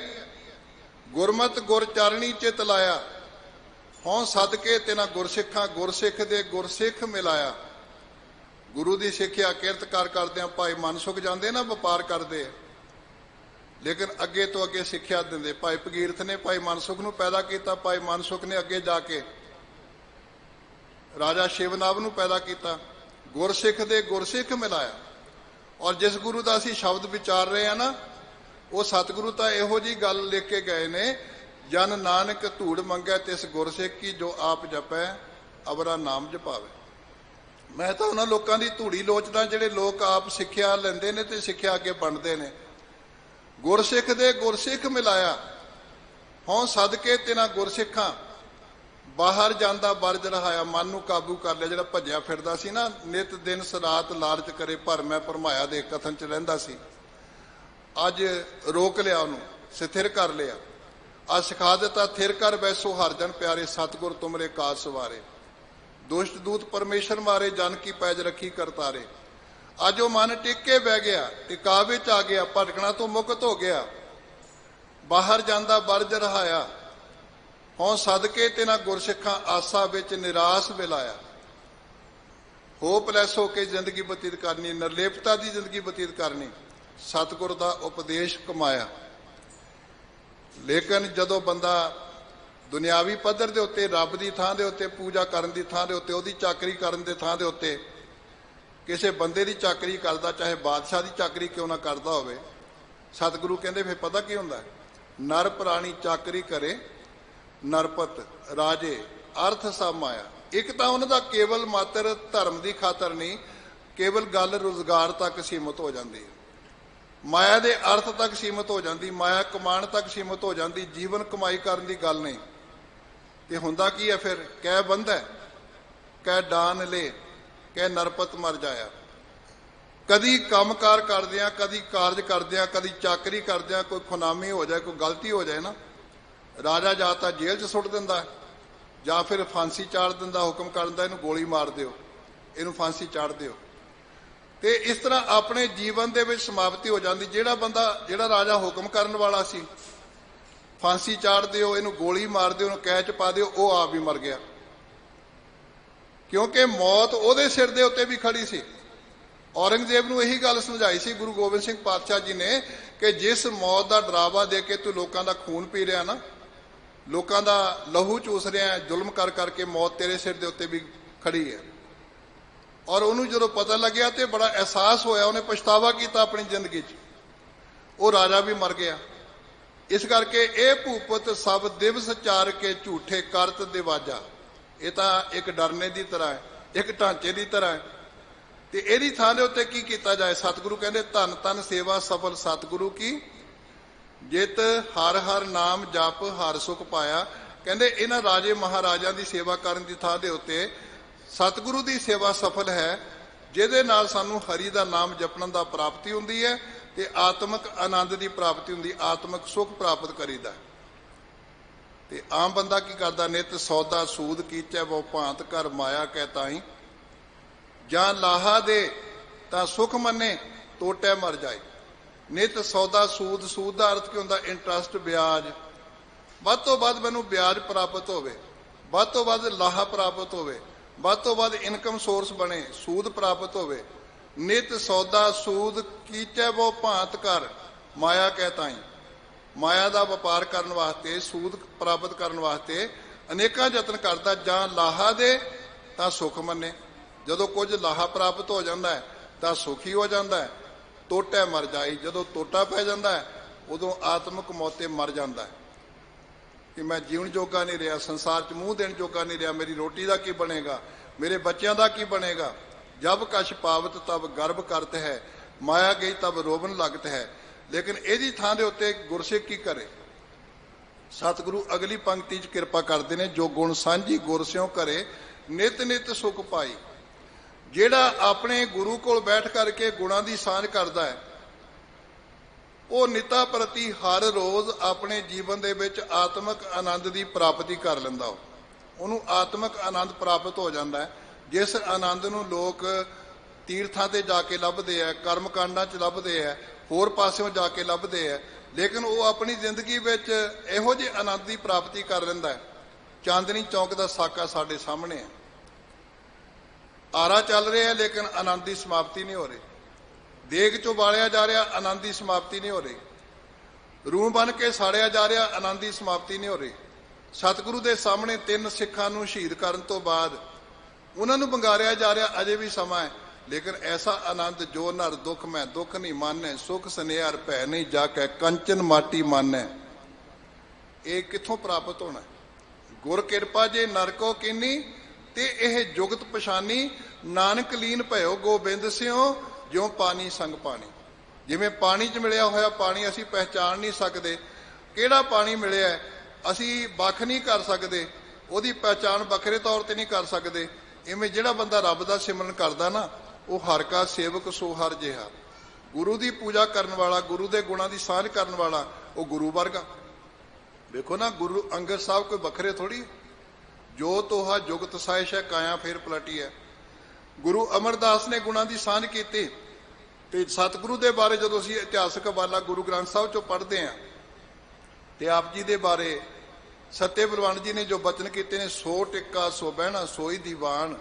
ਗੁਰਮਤ ਗੁਰ ਚਰਣੀ ਚਿਤ ਲਾਇਆ। ਹੋਂ ਸਦਕੇ ਤੇ ਨਾ ਗੁਰਸਿੱਖਾਂ ਗੁਰਸਿੱਖ ਦੇ ਗੁਰਸਿੱਖ ਮਿਲਾਇਆ। ਗੁਰੂ ਦੀ ਸਿੱਖਿਆ ਕਿਰਤ ਕਰਦਿਆਂ ਭਾਈ ਮਨ ਸੁਖ ਜਾਂਦੇ ਨਾ, ਵਪਾਰ ਕਰਦੇ, ਲੇਕਿਨ ਅੱਗੇ ਤੋਂ ਅੱਗੇ ਸਿੱਖਿਆ ਦਿੰਦੇ। ਭਾਈ ਭਗੀਰਥ ਨੇ ਭਾਈ ਮਨਸੁਖ ਨੂੰ ਪੈਦਾ ਕੀਤਾ, ਭਾਈ ਮਨਸੁਖ ਨੇ ਅੱਗੇ ਜਾ ਕੇ ਰਾਜਾ ਸ਼ਿਵਨਾਭ ਨੂੰ ਪੈਦਾ ਕੀਤਾ। ਗੁਰਸਿੱਖ ਦੇ ਗੁਰਸਿੱਖ ਮਿਲਾਇਆ। ਔਰ ਜਿਸ ਗੁਰੂ ਦਾ ਅਸੀਂ ਸ਼ਬਦ ਵਿਚਾਰ ਰਹੇ ਆ ਨਾ, ਉਹ ਸਤਿਗੁਰੂ ਤਾਂ ਇਹੋ ਜੀ ਗੱਲ ਲਿਖ ਕੇ ਗਏ ਨੇ, ਜਨ ਨਾਨਕ ਧੂੜ ਮੰਗੈ ਤਿਸ ਗੁਰਸਿੱਖ ਕੀ, ਜੋ ਆਪ ਜਪੈ ਅਵਰਾ ਨਾਮ ਜਪਾਵੇ। ਮੈਂ ਤਾਂ ਉਹਨਾਂ ਲੋਕਾਂ ਦੀ ਧੂੜੀ ਲੋਚਦਾ ਜਿਹੜੇ ਲੋਕ ਆਪ ਸਿੱਖਿਆ ਲੈਂਦੇ ਨੇ ਤੇ ਸਿੱਖਿਆ ਅੱਗੇ ਵੰਡਦੇ ਨੇ। ਗੁਰਸਿੱਖ ਦੇ ਗੁਰਸਿੱਖ ਮਿਲਾਇਆ। ਹੋਂ ਸਦਕੇ ਤਿਨਾ ਗੁਰਸਿੱਖਾਂ ਬਾਹਰ ਜਾਂਦਾ ਬਰਜ ਰਹਾਇਆ। ਮਨ ਨੂੰ ਕਾਬੂ ਕਰ ਲਿਆ। ਜਿਹੜਾ ਭੱਜਿਆ ਫਿਰਦਾ ਸੀ ਨਾ, ਨਿਤ ਦਿਨ ਸਰਾਤ ਲਾਲਚ ਕਰੇ ਭਰਮੈ ਭਰਮਾਇਆ ਦੇ ਕਥਨ ਚ ਰਹਿੰਦਾ ਸੀ, ਅੱਜ ਰੋਕ ਲਿਆ, ਉਹਨੂੰ ਸਥਿਰ ਕਰ ਲਿਆ। ਅੱਜ ਸਿਖਾ ਦਿੱਤਾ, ਥਿਰ ਕਰ ਬੈਸੋ ਹਰ ਜਨ ਪਿਆਰੇ, ਸਤਿਗੁਰ ਤੁਮਰੇ ਕਾਜ ਸਵਾਰੇ। ਦੁਸ਼ਟ ਦੂਤ ਪਰਮੇਸ਼ਰ ਮਾਰੇ, ਜਨ ਕੀ ਪੈਜ ਰੱਖੀ ਕਰਤਾਰੇ। ਅੱਜ ਉਹ ਮਨ ਟਿਕ ਕੇ ਬਹਿ ਗਿਆ, ਟਿਕਾ ਵਿੱਚ ਆ ਗਿਆ, ਭਟਕਣਾ ਤੋਂ ਮੁਕਤ ਹੋ ਗਿਆ। ਬਾਹਰ ਜਾਂਦਾ ਬਰਜ ਰਹਾਇਆ। ਹੋਂ ਸਦਕੇ ਤਿਨਾ ਗੁਰਸਿੱਖਾਂ ਆਸਾ ਵਿੱਚ ਨਿਰਾਸ਼ ਵਿਲਾਇਆ। ਹੋਪਲੈਸ ਹੋ ਕੇ ਜ਼ਿੰਦਗੀ ਬਤੀਤ ਕਰਨੀ, ਨਿਰਲੇਪਤਾ ਦੀ ਜ਼ਿੰਦਗੀ ਬਤੀਤ ਕਰਨੀ, ਸਤਿਗੁਰ ਦਾ ਉਪਦੇਸ਼ ਕਮਾਇਆ। ਲੇਕਿਨ ਜਦੋਂ ਬੰਦਾ ਦੁਨਿਆਵੀ ਪੱਧਰ ਦੇ ਉੱਤੇ ਰੱਬ ਦੀ ਥਾਂ ਦੇ ਉੱਤੇ ਪੂਜਾ ਕਰਨ ਦੀ ਥਾਂ ਦੇ ਉੱਤੇ, ਉਹਦੀ ਚਾਕਰੀ ਕਰਨ ਦੇ ਥਾਂ ਦੇ ਉੱਤੇ ਕਿਸੇ ਬੰਦੇ ਦੀ ਚਾਕਰੀ ਕਰਦਾ, ਚਾਹੇ ਬਾਦਸ਼ਾਹ ਦੀ ਚਾਕਰੀ ਕਿਉਂ ਨਾ ਕਰਦਾ ਹੋਵੇ, ਸਤਿਗੁਰੂ ਕਹਿੰਦੇ ਫਿਰ ਪਤਾ ਕੀ ਹੁੰਦਾ, ਨਰ ਪ੍ਰਾਣੀ ਚਾਕਰੀ ਕਰੇ ਨਰਪਤ ਰਾਜੇ ਅਰਥ ਸਭ ਮਾਇਆ। ਇੱਕ ਤਾਂ ਉਹਨਾਂ ਦਾ ਕੇਵਲ ਮਾਤਰ ਧਰਮ ਦੀ ਖਾਤਰ ਨਹੀਂ, ਕੇਵਲ ਗੱਲ ਰੁਜ਼ਗਾਰ ਤੱਕ ਸੀਮਤ ਹੋ ਜਾਂਦੀ, ਮਾਇਆ ਦੇ ਅਰਥ ਤੱਕ ਸੀਮਤ ਹੋ ਜਾਂਦੀ, ਮਾਇਆ ਕਮਾਉਣ ਤੱਕ ਸੀਮਤ ਹੋ ਜਾਂਦੀ, ਜੀਵਨ ਕਮਾਈ ਕਰਨ ਦੀ ਗੱਲ ਨਹੀਂ। ਤੇ ਹੁੰਦਾ ਕੀ ਹੈ ਫਿਰ, ਕਹਿ ਬੰਦਾ ਕਹਿ ਡਾਨ ਲੈ ਕਹਿ ਨਰਪਤ ਮਰ ਜਾਇਆ। ਕਦੀ ਕੰਮਕਾਰ ਕਰਦਿਆਂ, ਕਦੀ ਕਾਰਜ ਕਰਦਿਆਂ, ਕਦੀ ਚਾਕਰੀ ਕਰਦਿਆਂ ਕੋਈ ਖੁਨਾਮੀ ਹੋ ਜਾਏ, ਕੋਈ ਗਲਤੀ ਹੋ ਜਾਏ ਨਾ, ਰਾਜਾ ਜਾਂ ਤਾਂ ਜੇਲ੍ਹ 'ਚ ਸੁੱਟ ਦਿੰਦਾ ਜਾਂ ਫਿਰ ਫਾਂਸੀ ਚਾੜ ਦਿੰਦਾ, ਹੁਕਮ ਕਰ ਦਿੰਦਾ ਇਹਨੂੰ ਗੋਲੀ ਮਾਰ ਦਿਓ, ਇਹਨੂੰ ਫਾਂਸੀ ਚਾੜ ਦਿਓ। ਤੇ ਇਸ ਤਰ੍ਹਾਂ ਆਪਣੇ ਜੀਵਨ ਦੇ ਵਿੱਚ ਸਮਾਪਤੀ ਹੋ ਜਾਂਦੀ। ਜਿਹੜਾ ਰਾਜਾ ਹੁਕਮ ਕਰਨ ਵਾਲਾ ਸੀ, ਫਾਂਸੀ ਚਾੜ ਦਿਓ, ਇਹਨੂੰ ਗੋਲੀ ਮਾਰ ਦਿਓ, ਇਹਨੂੰ ਕੈਦ 'ਚ ਪਾ ਦਿਓ, ਉਹ ਆਪ ਵੀ ਮਰ ਗਿਆ, ਕਿਉਂਕਿ ਮੌਤ ਉਹਦੇ ਸਿਰ ਦੇ ਉੱਤੇ ਵੀ ਖੜੀ ਸੀ। ਔਰੰਗਜ਼ੇਬ ਨੂੰ ਇਹੀ ਗੱਲ ਸਮਝਾਈ ਸੀ ਗੁਰੂ ਗੋਬਿੰਦ ਸਿੰਘ ਪਾਤਸ਼ਾਹ ਜੀ ਨੇ ਕਿ ਜਿਸ ਮੌਤ ਦਾ ਡਰਾਵਾ ਦੇ ਕੇ ਤੂੰ ਲੋਕਾਂ ਦਾ ਖੂਨ ਪੀ ਰਿਹਾ ਨਾ, ਲੋਕਾਂ ਦਾ ਲਹੂ ਚੂਸ ਰਿਹਾ, ਜ਼ੁਲਮ ਕਰ ਕਰਕੇ ਮੌਤ ਤੇਰੇ ਸਿਰ ਦੇ ਉੱਤੇ ਵੀ ਖੜੀ ਹੈ। ਔਰ ਉਹਨੂੰ ਜਦੋਂ ਪਤਾ ਲੱਗਿਆ ਤੇ ਬੜਾ ਅਹਿਸਾਸ ਹੋਇਆ, ਉਹਨੇ ਪਛਤਾਵਾ ਕੀਤਾ ਆਪਣੀ ਜ਼ਿੰਦਗੀ 'ਚ, ਉਹ ਰਾਜਾ ਵੀ ਮਰ ਗਿਆ। ਇਸ ਕਰਕੇ ਇਹ ਭੂਪਤ ਸਭ ਦਿਵਸ ਚਾਰ ਕੇ ਝੂਠੇ ਕਰਤ ਦਿਵਾਜਾ। ਇਹ ਤਾਂ ਇੱਕ ਡਰਨੇ ਦੀ ਤਰ੍ਹਾਂ ਹੈ, ਇੱਕ ਢਾਂਚੇ ਦੀ ਤਰ੍ਹਾਂ ਹੈ। ਤੇ ਇਹਦੀ ਥਾਂ ਦੇ ਉੱਤੇ ਕੀ ਕੀਤਾ ਜਾਏ? ਸਤਿਗੁਰੂ ਕਹਿੰਦੇ ਧੰਨ ਧੰਨ ਸੇਵਾ ਸਫਲ ਸਤਿਗੁਰੂ ਕੀ, ਜਿਤ ਹਰ ਹਰ ਨਾਮ ਜਪ ਹਰ ਸੁਖ ਪਾਇਆ। ਕਹਿੰਦੇ ਇਹਨਾਂ ਰਾਜੇ ਮਹਾਰਾਜਿਆਂ ਦੀ ਸੇਵਾ ਕਰਨ ਦੀ ਥਾਂ ਦੇ ਉੱਤੇ ਸਤਿਗੁਰੂ ਦੀ ਸੇਵਾ ਸਫਲ ਹੈ, ਜਿਹਦੇ ਨਾਲ ਸਾਨੂੰ ਹਰੀ ਦਾ ਨਾਮ ਜਪਣ ਦਾ ਪ੍ਰਾਪਤੀ ਹੁੰਦੀ ਹੈ ਤੇ ਆਤਮਿਕ ਆਨੰਦ ਦੀ ਪ੍ਰਾਪਤੀ ਹੁੰਦੀ, ਆਤਮਿਕ ਸੁਖ ਪ੍ਰਾਪਤ ਕਰੀਦਾ। ਤੇ ਆਮ ਬੰਦਾ ਕੀ ਕਰਦਾ, ਨਿਤ ਸੌਦਾ ਸੂਦ ਕੀਚੈ ਬਹੁ ਭਾਂਤ ਕਰ ਮਾਇਆ ਕਹਿ ਤਾਈ, ਜਾਂ ਲਾਹਾ ਦੇ ਤਾਂ ਸੁਖ ਮੰਨੇ ਟੋਟੇ ਮਰ ਜਾਏ। ਨਿਤ ਸੌਦਾ ਸੂਦ, ਸੂਦ ਦਾ ਅਰਥ ਕੀ ਹੁੰਦਾ? ਇੰਟਰਸਟ, ਵਿਆਜ। ਵੱਧ ਤੋਂ ਵੱਧ ਮੈਨੂੰ ਵਿਆਜ ਪ੍ਰਾਪਤ ਹੋਵੇ, ਵੱਧ ਤੋਂ ਵੱਧ ਲਾਹਾ ਪ੍ਰਾਪਤ ਹੋਵੇ, ਵੱਧ ਤੋਂ ਵੱਧ ਇਨਕਮ ਸੋਰਸ ਬਣੇ, ਸੂਦ ਪ੍ਰਾਪਤ ਹੋਵੇ। ਨਿਤ ਸੌਦਾ ਸੂਦ ਕੀਚੈ ਬਹੁ ਭਾਂਤ ਕਰ ਮਾਇਆ ਕਹਿ ਤਾਈ। ਮਾਇਆ ਦਾ ਵਪਾਰ ਕਰਨ ਵਾਸਤੇ, ਸੂਦ ਪ੍ਰਾਪਤ ਕਰਨ ਵਾਸਤੇ ਅਨੇਕਾਂ ਯਤਨ ਕਰਦਾ। ਜਾਂ ਲਾਹਾ ਦੇ ਤਾਂ ਸੁਖ ਮੰਨੇ, ਜਦੋਂ ਕੁਝ ਲਾਹਾ ਪ੍ਰਾਪਤ ਹੋ ਜਾਂਦਾ ਹੈ ਤਾਂ ਸੁਖੀ ਹੋ ਜਾਂਦਾ ਹੈ। ਟੋਟੇ ਮਰ ਜਾਈ, ਜਦੋਂ ਟੋਟਾ ਪੈ ਜਾਂਦਾ ਹੈ ਉਦੋਂ ਆਤਮਿਕ ਮੌਤੇ ਮਰ ਜਾਂਦਾ ਹੈ ਕਿ ਮੈਂ ਜੀਵਨ ਜੋਗਾ ਨਹੀਂ ਰਿਹਾ, ਸੰਸਾਰ 'ਚ ਮੂੰਹ ਦੇਣ ਜੋਗਾ ਨਹੀਂ ਰਿਹਾ, ਮੇਰੀ ਰੋਟੀ ਦਾ ਕੀ ਬਣੇਗਾ, ਮੇਰੇ ਬੱਚਿਆਂ ਦਾ ਕੀ ਬਣੇਗਾ। ਜਬ ਕਛ ਪਾਵਤ ਤਬ ਗਰਭ ਕਰਤ ਹੈ, ਮਾਇਆ ਗਈ ਤਬ ਰੋਵਨ ਲਗਤ ਹੈ। ਲੇਕਿਨ ਇਹਦੀ ਥਾਂ ਦੇ ਉੱਤੇ ਗੁਰਸਿੱਖ ਕੀ ਕਰੇ? ਸਤਿਗੁਰੂ ਅਗਲੀ ਪੰਕਤੀ 'ਚ ਕਿਰਪਾ ਕਰਦੇ ਨੇ, ਜੋ ਗੁਣ ਸਾਂਝੀ ਗੁਰ ਸਿਉ ਕਰੇ ਨਿਤ ਨਿਤ ਸੁਖ ਪਾਈ। ਜਿਹੜਾ ਆਪਣੇ ਗੁਰੂ ਕੋਲ ਬੈਠ ਕਰਕੇ ਗੁਣਾਂ ਦੀ ਸਾਂਝ ਕਰਦਾ ਹੈ, ਉਹ ਨਿਤਾ ਪ੍ਰਤੀ ਹਰ ਰੋਜ਼ ਆਪਣੇ ਜੀਵਨ ਦੇ ਵਿੱਚ ਆਤਮਿਕ ਆਨੰਦ ਦੀ ਪ੍ਰਾਪਤੀ ਕਰ ਲੈਂਦਾ। ਉਹਨੂੰ ਆਤਮਿਕ ਆਨੰਦ ਪ੍ਰਾਪਤ ਹੋ ਜਾਂਦਾ ਹੈ, ਜਿਸ ਆਨੰਦ ਨੂੰ ਲੋਕ ਤੀਰਥਾਂ ਤੇ ਜਾ ਕੇ ਲੱਭਦੇ ਆ, ਕਰਮ ਕਾਂਡਾਂ 'ਚ ਲੱਭਦੇ ਆ, ਹੋਰ ਪਾਸਿਓਂ ਜਾ ਕੇ ਲੱਭਦੇ ਆ। ਲੇਕਿਨ ਉਹ ਆਪਣੀ ਜ਼ਿੰਦਗੀ ਵਿੱਚ ਇਹੋ ਜਿਹੇ ਆਨੰਦ ਦੀ ਪ੍ਰਾਪਤੀ ਕਰ ਲੈਂਦਾ ਹੈ। ਚਾਂਦਨੀ ਚੌਂਕ ਦਾ ਸਾਕਾ ਸਾਡੇ ਸਾਹਮਣੇ ਹੈ, ਆਰਾ ਚੱਲ ਰਿਹਾ ਲੇਕਿਨ ਆਨੰਦ ਦੀ ਸਮਾਪਤੀ ਨਹੀਂ ਹੋ ਰਹੀ। ਦੇਗ 'ਚੋਂ ਬਾਲਿਆ ਜਾ ਰਿਹਾ, ਆਨੰਦ ਦੀ ਸਮਾਪਤੀ ਨਹੀਂ ਹੋ ਰਹੀ। ਰੂਹ ਬਣ ਕੇ ਸਾੜਿਆ ਜਾ ਰਿਹਾ, ਆਨੰਦ ਦੀ ਸਮਾਪਤੀ ਨਹੀਂ ਹੋ ਰਹੀ। ਸਤਿਗੁਰੂ ਦੇ ਸਾਹਮਣੇ 3 ਸਿੱਖਾਂ ਨੂੰ ਸ਼ਹੀਦ ਕਰਨ ਤੋਂ ਬਾਅਦ ਉਹਨਾਂ ਨੂੰ ਬੰਗਾਰਿਆ ਜਾ ਰਿਹਾ, ਅਜੇ ਵੀ ਸਮਾਂ ਹੈ। ਲੇਕਿਨ ਐਸਾ ਆਨੰਦ ਜੋ ਨਰ ਦੁੱਖ ਮੈਂ ਦੁੱਖ ਨਹੀਂ ਮਾਨੈ, ਸੁਖ ਸਨੇਹਰ ਭੈ ਨਹੀਂ ਜਾ ਕੇ ਕੰਚਨ ਮਾਟੀ ਮਾਨੈ। ਇਹ ਕਿੱਥੋਂ ਪ੍ਰਾਪਤ ਹੋਣਾ? ਗੁਰ ਕਿਰਪਾ ਜੇ ਨਰਕੋ ਕੀਨੀ ਤੇ ਇਹ ਜੁਗਤ ਪਛਾਨੀ, ਨਾਨਕ ਲੀਨ ਭਇਓ ਗੋਬਿੰਦ ਸਿਉ ਜਿਉ ਪਾਣੀ ਸੰਗ ਪਾਣੀ। ਜਿਵੇਂ ਪਾਣੀ 'ਚ ਮਿਲਿਆ ਹੋਇਆ ਪਾਣੀ ਅਸੀਂ ਪਹਿਚਾਣ ਨਹੀਂ ਸਕਦੇ ਕਿਹੜਾ ਪਾਣੀ ਮਿਲਿਆ, ਅਸੀਂ ਵੱਖ ਨਹੀਂ ਕਰ ਸਕਦੇ, ਉਹਦੀ ਪਹਿਚਾਣ ਵੱਖਰੇ ਤੌਰ ਤੇ ਨਹੀਂ ਕਰ ਸਕਦੇ। ਇਵੇਂ ਜਿਹੜਾ ਬੰਦਾ ਰੱਬ ਦਾ ਸਿਮਰਨ ਕਰਦਾ ਨਾ, ਉਹ ਹਰ ਕਾ ਸੇਵਕ ਸੋ ਹਰ ਜਿਹਾ। ਗੁਰੂ ਦੀ ਪੂਜਾ ਕਰਨ ਵਾਲਾ, ਗੁਰੂ ਦੇ ਗੁਣਾਂ ਦੀ ਸਾਂਝ ਕਰਨ ਵਾਲਾ, ਉਹ ਗੁਰੂ ਵਰਗਾ। ਦੇਖੋ ਨਾ, ਗੁਰੂ ਅੰਗਦ ਸਾਹਿਬ ਕੋਈ ਵੱਖਰੇ ਥੋੜੀ। ਜੋ ਤੋਹਾ ਜੁਗਤ ਸਾਇਸ਼ ਹੈ, ਕਾਇਆ ਫੇਰ ਪਲਟੀ ਹੈ। ਗੁਰੂ ਅਮਰਦਾਸ ਨੇ ਗੁਣਾਂ ਦੀ ਸਾਂਝ ਕੀਤੀ। ਤੇ ਸਤਿਗੁਰੂ ਦੇ ਬਾਰੇ ਜਦੋਂ ਅਸੀਂ ਇਤਿਹਾਸਕ ਹਵਾਲਾ ਗੁਰੂ ਗ੍ਰੰਥ ਸਾਹਿਬ ਚੋਂ ਪੜ੍ਹਦੇ ਹਾਂ ਤੇ ਆਪ ਜੀ ਦੇ ਬਾਰੇ ਸੱਤੇ ਬਲਵੰਡ ਜੀ ਨੇ ਜੋ ਬਚਨ ਕੀਤੇ ਨੇ, ਸੋ ਟਿੱਕਾ ਸੋ ਬਹਿਣਾ ਸੋਈ ਦੀਵਾਨ,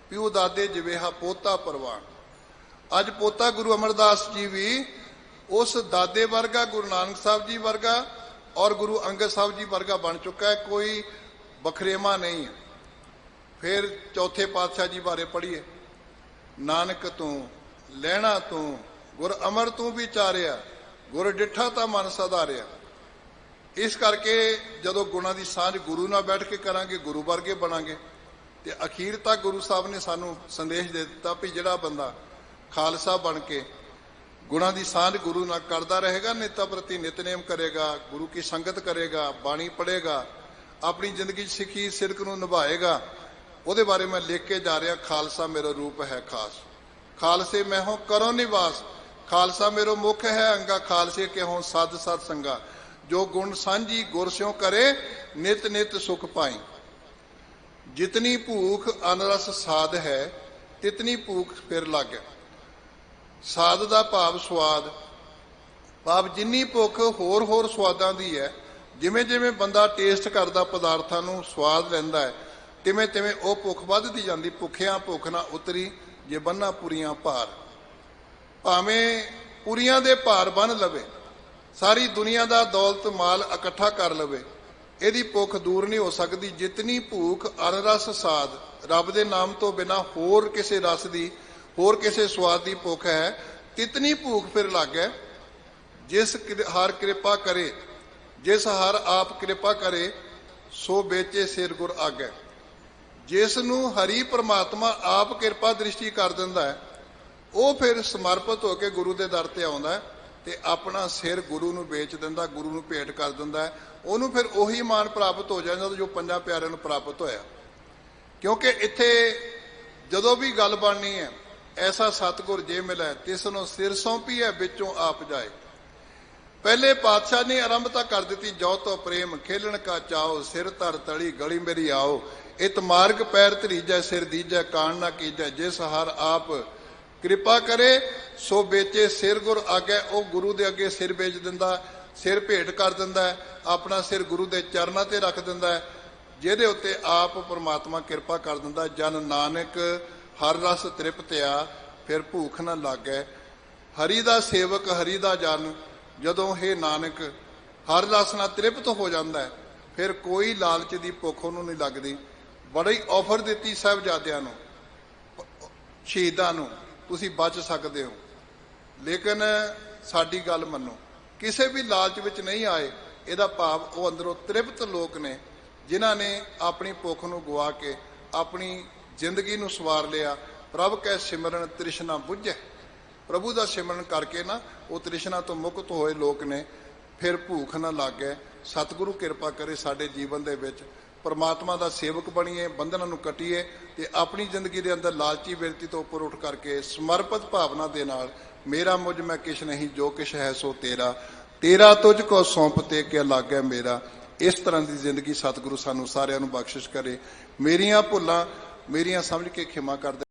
ਪਿਓ ਦਾਦੇ ਜਿਵੇਹਾ ਪੋਤਾ ਪਰਵਾਨ। ਅੱਜ ਪੋਤਾ ਗੁਰੂ ਅਮਰਦਾਸ ਜੀ ਵੀ ਉਸ ਦਾਦੇ ਵਰਗਾ, ਗੁਰੂ ਨਾਨਕ ਸਾਹਿਬ ਜੀ ਵਰਗਾ ਔਰ ਗੁਰੂ ਅੰਗਦ ਸਾਹਿਬ ਜੀ ਵਰਗਾ ਬਣ ਚੁੱਕਾ ਹੈ। ਕੋਈ ਵਖਰੇਵਾਂ ਨਹੀਂ ਹੈ। ਫਿਰ ਚੌਥੇ ਪਾਤਸ਼ਾਹ ਜੀ ਬਾਰੇ ਪੜ੍ਹੀਏ, ਨਾਨਕ ਤੂੰ ਲੈਣਾ ਤੂੰ ਗੁਰ ਅਮਰ ਤੂੰ ਵਿਚਾਰਿਆ, ਗੁਰ ਡਿੱਠਾ ਤਾਂ ਮਨ ਸਧਾਰਿਆ। ਇਸ ਕਰਕੇ ਜਦੋਂ ਗੁਣਾਂ ਦੀ ਸਾਂਝ ਗੁਰੂ ਨਾਲ ਬੈਠ ਕੇ ਕਰਾਂਗੇ, ਗੁਰੂ ਵਰਗੇ ਬਣਾਂਗੇ। ਤੇ ਅਖੀਰ ਤੱਕ ਗੁਰੂ ਸਾਹਿਬ ਨੇ ਸਾਨੂੰ ਸੰਦੇਸ਼ ਦੇ ਦਿੱਤਾ ਵੀ ਜਿਹੜਾ ਬੰਦਾ ਖਾਲਸਾ ਬਣ ਕੇ ਗੁਣਾਂ ਦੀ ਸਾਂਝ ਗੁਰੂ ਨਾਲ ਕਰਦਾ ਰਹੇਗਾ, ਨਿੱਤਾ ਪ੍ਰਤੀ ਨਿਤਨੇਮ ਕਰੇਗਾ, ਗੁਰੂ ਕੀ ਸੰਗਤ ਕਰੇਗਾ, ਬਾਣੀ ਪੜ੍ਹੇਗਾ, ਆਪਣੀ ਜ਼ਿੰਦਗੀ 'ਚ ਸਿੱਖੀ ਸਿਰਕ ਨੂੰ ਨਿਭਾਏਗਾ। ਉਹਦੇ ਬਾਰੇ ਮੈਂ ਲਿਖ ਕੇ ਜਾ ਰਿਹਾ, ਖਾਲਸਾ ਮੇਰਾ ਰੂਪ ਹੈ ਖਾਸ, ਖਾਲਸੇ ਮੈਂ ਹੋ ਕਰੋ ਨਿਵਾਸ, ਖਾਲਸਾ ਮੇਰੋ ਮੁਖ ਹੈ ਅੰਗਾ, ਖਾਲਸੇ ਕੇ ਹੋਂ ਸਦ ਸਤ ਸੰਗਾ, ਜੋ ਗੁਣ ਸਾਂਝੀ ਗੁਰ ਸਿਉ ਕਰੇ, ਨਿਤ ਨਿਤ ਸੁਖ ਪਾਈ। ਜਿਤਨੀ ਭੂਖ ਅਨਰਸ ਸਾਧ ਹੈ, ਤਿਤਨੀ ਭੂਖ ਫਿਰ ਲੱਗ। ਸਾਧ ਦਾ ਭਾਵ ਸਵਾਦ, ਭਾਵ ਜਿੰਨੀ ਭੁੱਖ ਹੋਰ ਹੋਰ ਸਵਾਦਾਂ ਦੀ ਹੈ, ਜਿਵੇਂ ਜਿਵੇਂ ਬੰਦਾ ਟੇਸਟ ਕਰਦਾ ਪਦਾਰਥਾਂ ਨੂੰ, ਸਵਾਦ ਲੈਂਦਾ ਹੈ, ਤਿਵੇਂ ਤਿਵੇਂ ਉਹ ਭੁੱਖ ਵੱਧਦੀ ਜਾਂਦੀ। ਭੁੱਖਿਆਂ ਭੁੱਖ ਨਾ ਉਤਰੀ, ਜੇ ਬੰਨਾ ਪੁਰੀਆਂ ਭਾਰ। ਭਾਵੇਂ ਪੁਰੀਆਂ ਦੇ ਭਾਰ ਬੰਨ ਲਵੇ, ਸਾਰੀ ਦੁਨੀਆ ਦਾ ਦੌਲਤ ਮਾਲ ਇਕੱਠਾ ਕਰ ਲਵੇ, ਇਹਦੀ ਭੁੱਖ ਦੂਰ ਨਹੀਂ ਹੋ ਸਕਦੀ। ਜਿਤਨੀ ਭੂਖ ਅਨਰਸ ਸਾਧ, ਰੱਬ ਦੇ ਨਾਮ ਤੋਂ ਬਿਨਾਂ ਹੋਰ ਕਿਸੇ ਰਸ ਦੀ, ਹੋਰ ਕਿਸੇ ਸਵਾਦ ਦੀ ਭੁੱਖ ਹੈ, ਤਿਤਨੀ ਭੂਖ ਫਿਰ ਲੱਗ ਹੈ। ਜਿਸ ਹਰ ਕਿਰਪਾ ਕਰੇ, ਜਿਸ ਹਰ ਆਪ ਕਿਰਪਾ ਕਰੇ, ਸੋ ਵੇਚੇ ਸਿਰ ਗੁਰ ਆਗੈ। ਜਿਸ ਨੂੰ ਹਰੀ ਪ੍ਰਮਾਤਮਾ ਆਪ ਕਿਰਪਾ ਦ੍ਰਿਸ਼ਟੀ ਕਰ ਦਿੰਦਾ ਹੈ, ਉਹ ਫਿਰ ਸਮਰਪਿਤ ਹੋ ਕੇ ਗੁਰੂ ਦੇ ਦਰ ਤੇ ਆਉਂਦਾ ਤੇ ਆਪਣਾ ਸਿਰ ਗੁਰੂ ਨੂੰ ਵੇਚ ਦਿੰਦਾ, ਗੁਰੂ ਨੂੰ ਭੇਟ ਕਰ ਦਿੰਦਾ। ਉਹਨੂੰ ਫਿਰ ਉਹੀ ਮਾਣ ਪ੍ਰਾਪਤ ਹੋ ਜਾਂਦਾ ਜੋ ਪੰਜਾਂ ਪਿਆਰਿਆਂ ਨੂੰ ਪ੍ਰਾਪਤ ਹੋਇਆ। ਕਿਉਂਕਿ ਇੱਥੇ ਜਦੋਂ ਵੀ ਗੱਲ ਬਣਨੀ ਹੈ, ਐਸਾ ਸਤਿਗੁਰ ਜੇ ਮਿਲੈ ਤਿਸ ਨੂੰ ਸਿਰ ਸੌਂਪੀ ਹੈ, ਵਿੱਚੋਂ ਆਪ ਜਾਏ। ਪਹਿਲੇ ਪਾਤਸ਼ਾਹ ਨੇ ਆਰੰਭਤਾ ਕਰ ਦਿੱਤੀ, ਜੋ ਤੋ ਪ੍ਰੇਮ ਖੇਲਣ ਕਾ ਚਾਓ, ਸਿਰ ਧਰ ਤਲੀ ਗਲੀ ਮੇਰੀ ਆਓ, ਇਤ ਮਾਰਗ ਪੈਰ ਧਰੀਜੈ, ਸਿਰ ਦੀਜੈ ਕਾਣ ਨਾ ਕੀਜੈ। ਜਿਸ ਹਰ ਆਪ ਕਿਰਪਾ ਕਰੇ, ਸੋ ਵੇਚੇ ਸਿਰ ਗੁਰ ਆਗੇ। ਉਹ ਗੁਰੂ ਦੇ ਅੱਗੇ ਸਿਰ ਵੇਚ ਦਿੰਦਾ, ਸਿਰ ਭੇਟ ਕਰ ਦਿੰਦਾ, ਆਪਣਾ ਸਿਰ ਗੁਰੂ ਦੇ ਚਰਨਾਂ ਤੇ ਰੱਖ ਦਿੰਦਾ, ਜਿਹਦੇ ਉੱਤੇ ਆਪ ਪਰਮਾਤਮਾ ਕਿਰਪਾ ਕਰ ਦਿੰਦਾ। ਜਨ ਨਾਨਕ ਹਰ ਰਸ ਤ੍ਰਿਪਤਿਆ, ਫਿਰ ਭੂਖ ਨਾ ਲਾਗੈ। ਹਰੀ ਦਾ ਸੇਵਕ, ਹਰੀ ਦਾ ਜਨ ਜਦੋਂ ਇਹ ਨਾਨਕ ਹਰ ਰਸ ਨਾਲ ਤ੍ਰਿਪਤ ਹੋ ਜਾਂਦਾ, ਫਿਰ ਕੋਈ ਲਾਲਚ ਦੀ ਭੁੱਖ ਉਹਨੂੰ ਨਹੀਂ ਲੱਗਦੀ। ਬੜੀ ਆਫਰ ਦਿੱਤੀ ਸਾਹਿਬਜ਼ਾਦਿਆਂ ਨੂੰ, ਸ਼ਹੀਦਾਂ ਨੂੰ, ਤੁਸੀਂ ਬਚ ਸਕਦੇ ਹੋ, ਲੇਕਿਨ ਸਾਡੀ ਗੱਲ ਮੰਨੋ, ਕਿਸੇ ਵੀ ਲਾਲਚ ਵਿੱਚ ਨਹੀਂ ਆਏ। ਇਹਦਾ ਭਾਵ ਉਹ ਅੰਦਰੋਂ ਤ੍ਰਿਪਤ ਲੋਕ ਨੇ, ਜਿਨ੍ਹਾਂ ਨੇ ਆਪਣੀ ਭੁੱਖ ਨੂੰ ਗਵਾ ਕੇ ਆਪਣੀ ਜ਼ਿੰਦਗੀ ਨੂੰ ਸਵਾਰ ਲਿਆ। ਪ੍ਰਭ ਕੈ ਸਿਮਰਨ ਤ੍ਰਿਸ਼ਨਾ ਬੁੱਝੈ। ਪ੍ਰਭੂ ਦਾ ਸਿਮਰਨ ਕਰਕੇ ਨਾ ਉਹ ਤ੍ਰਿਸ਼ਨਾ ਤੋਂ ਮੁਕਤ ਹੋਏ ਲੋਕ ਨੇ, ਫਿਰ ਭੂਖ ਨਾ ਲੱਗੇ। ਸਤਿਗੁਰੂ ਕਿਰਪਾ ਕਰੇ ਸਾਡੇ ਜੀਵਨ ਦੇ ਵਿੱਚ ਪਰਮਾਤਮਾ ਦਾ ਸੇਵਕ ਬਣੀਏ, ਬੰਧਨਾਂ ਨੂੰ ਕੱਟੀਏ ਤੇ ਆਪਣੀ ਜ਼ਿੰਦਗੀ ਦੇ ਅੰਦਰ ਲਾਲਚੀ ਬਿਰਤੀ ਤੋਂ ਉੱਪਰ ਉੱਠ ਕਰਕੇ ਸਮਰਪਿਤ ਭਾਵਨਾ ਦੇ ਨਾਲ, ਮੇਰਾ ਮੁਝ ਮੈਂ ਕਿਛ ਨਹੀਂ, ਜੋ ਕਿਛ ਹੈ ਸੋ ਤੇਰਾ, ਤੇਰਾ ਤੁਝ ਕੋ ਸੌਂਪ ਤੇ ਕਿ ਲਾਗੈ ਮੇਰਾ। ਇਸ ਤਰ੍ਹਾਂ ਦੀ ਜ਼ਿੰਦਗੀ ਸਤਿਗੁਰੂ ਸਾਨੂੰ ਸਾਰਿਆਂ ਨੂੰ ਬਖਸ਼ਿਸ਼ ਕਰੇ। ਮੇਰੀਆਂ ਭੁੱਲਾਂ ਮੇਰੀਆਂ ਸਮਝ ਕੇ ਖਿਮਾ ਕਰ ਦੇ।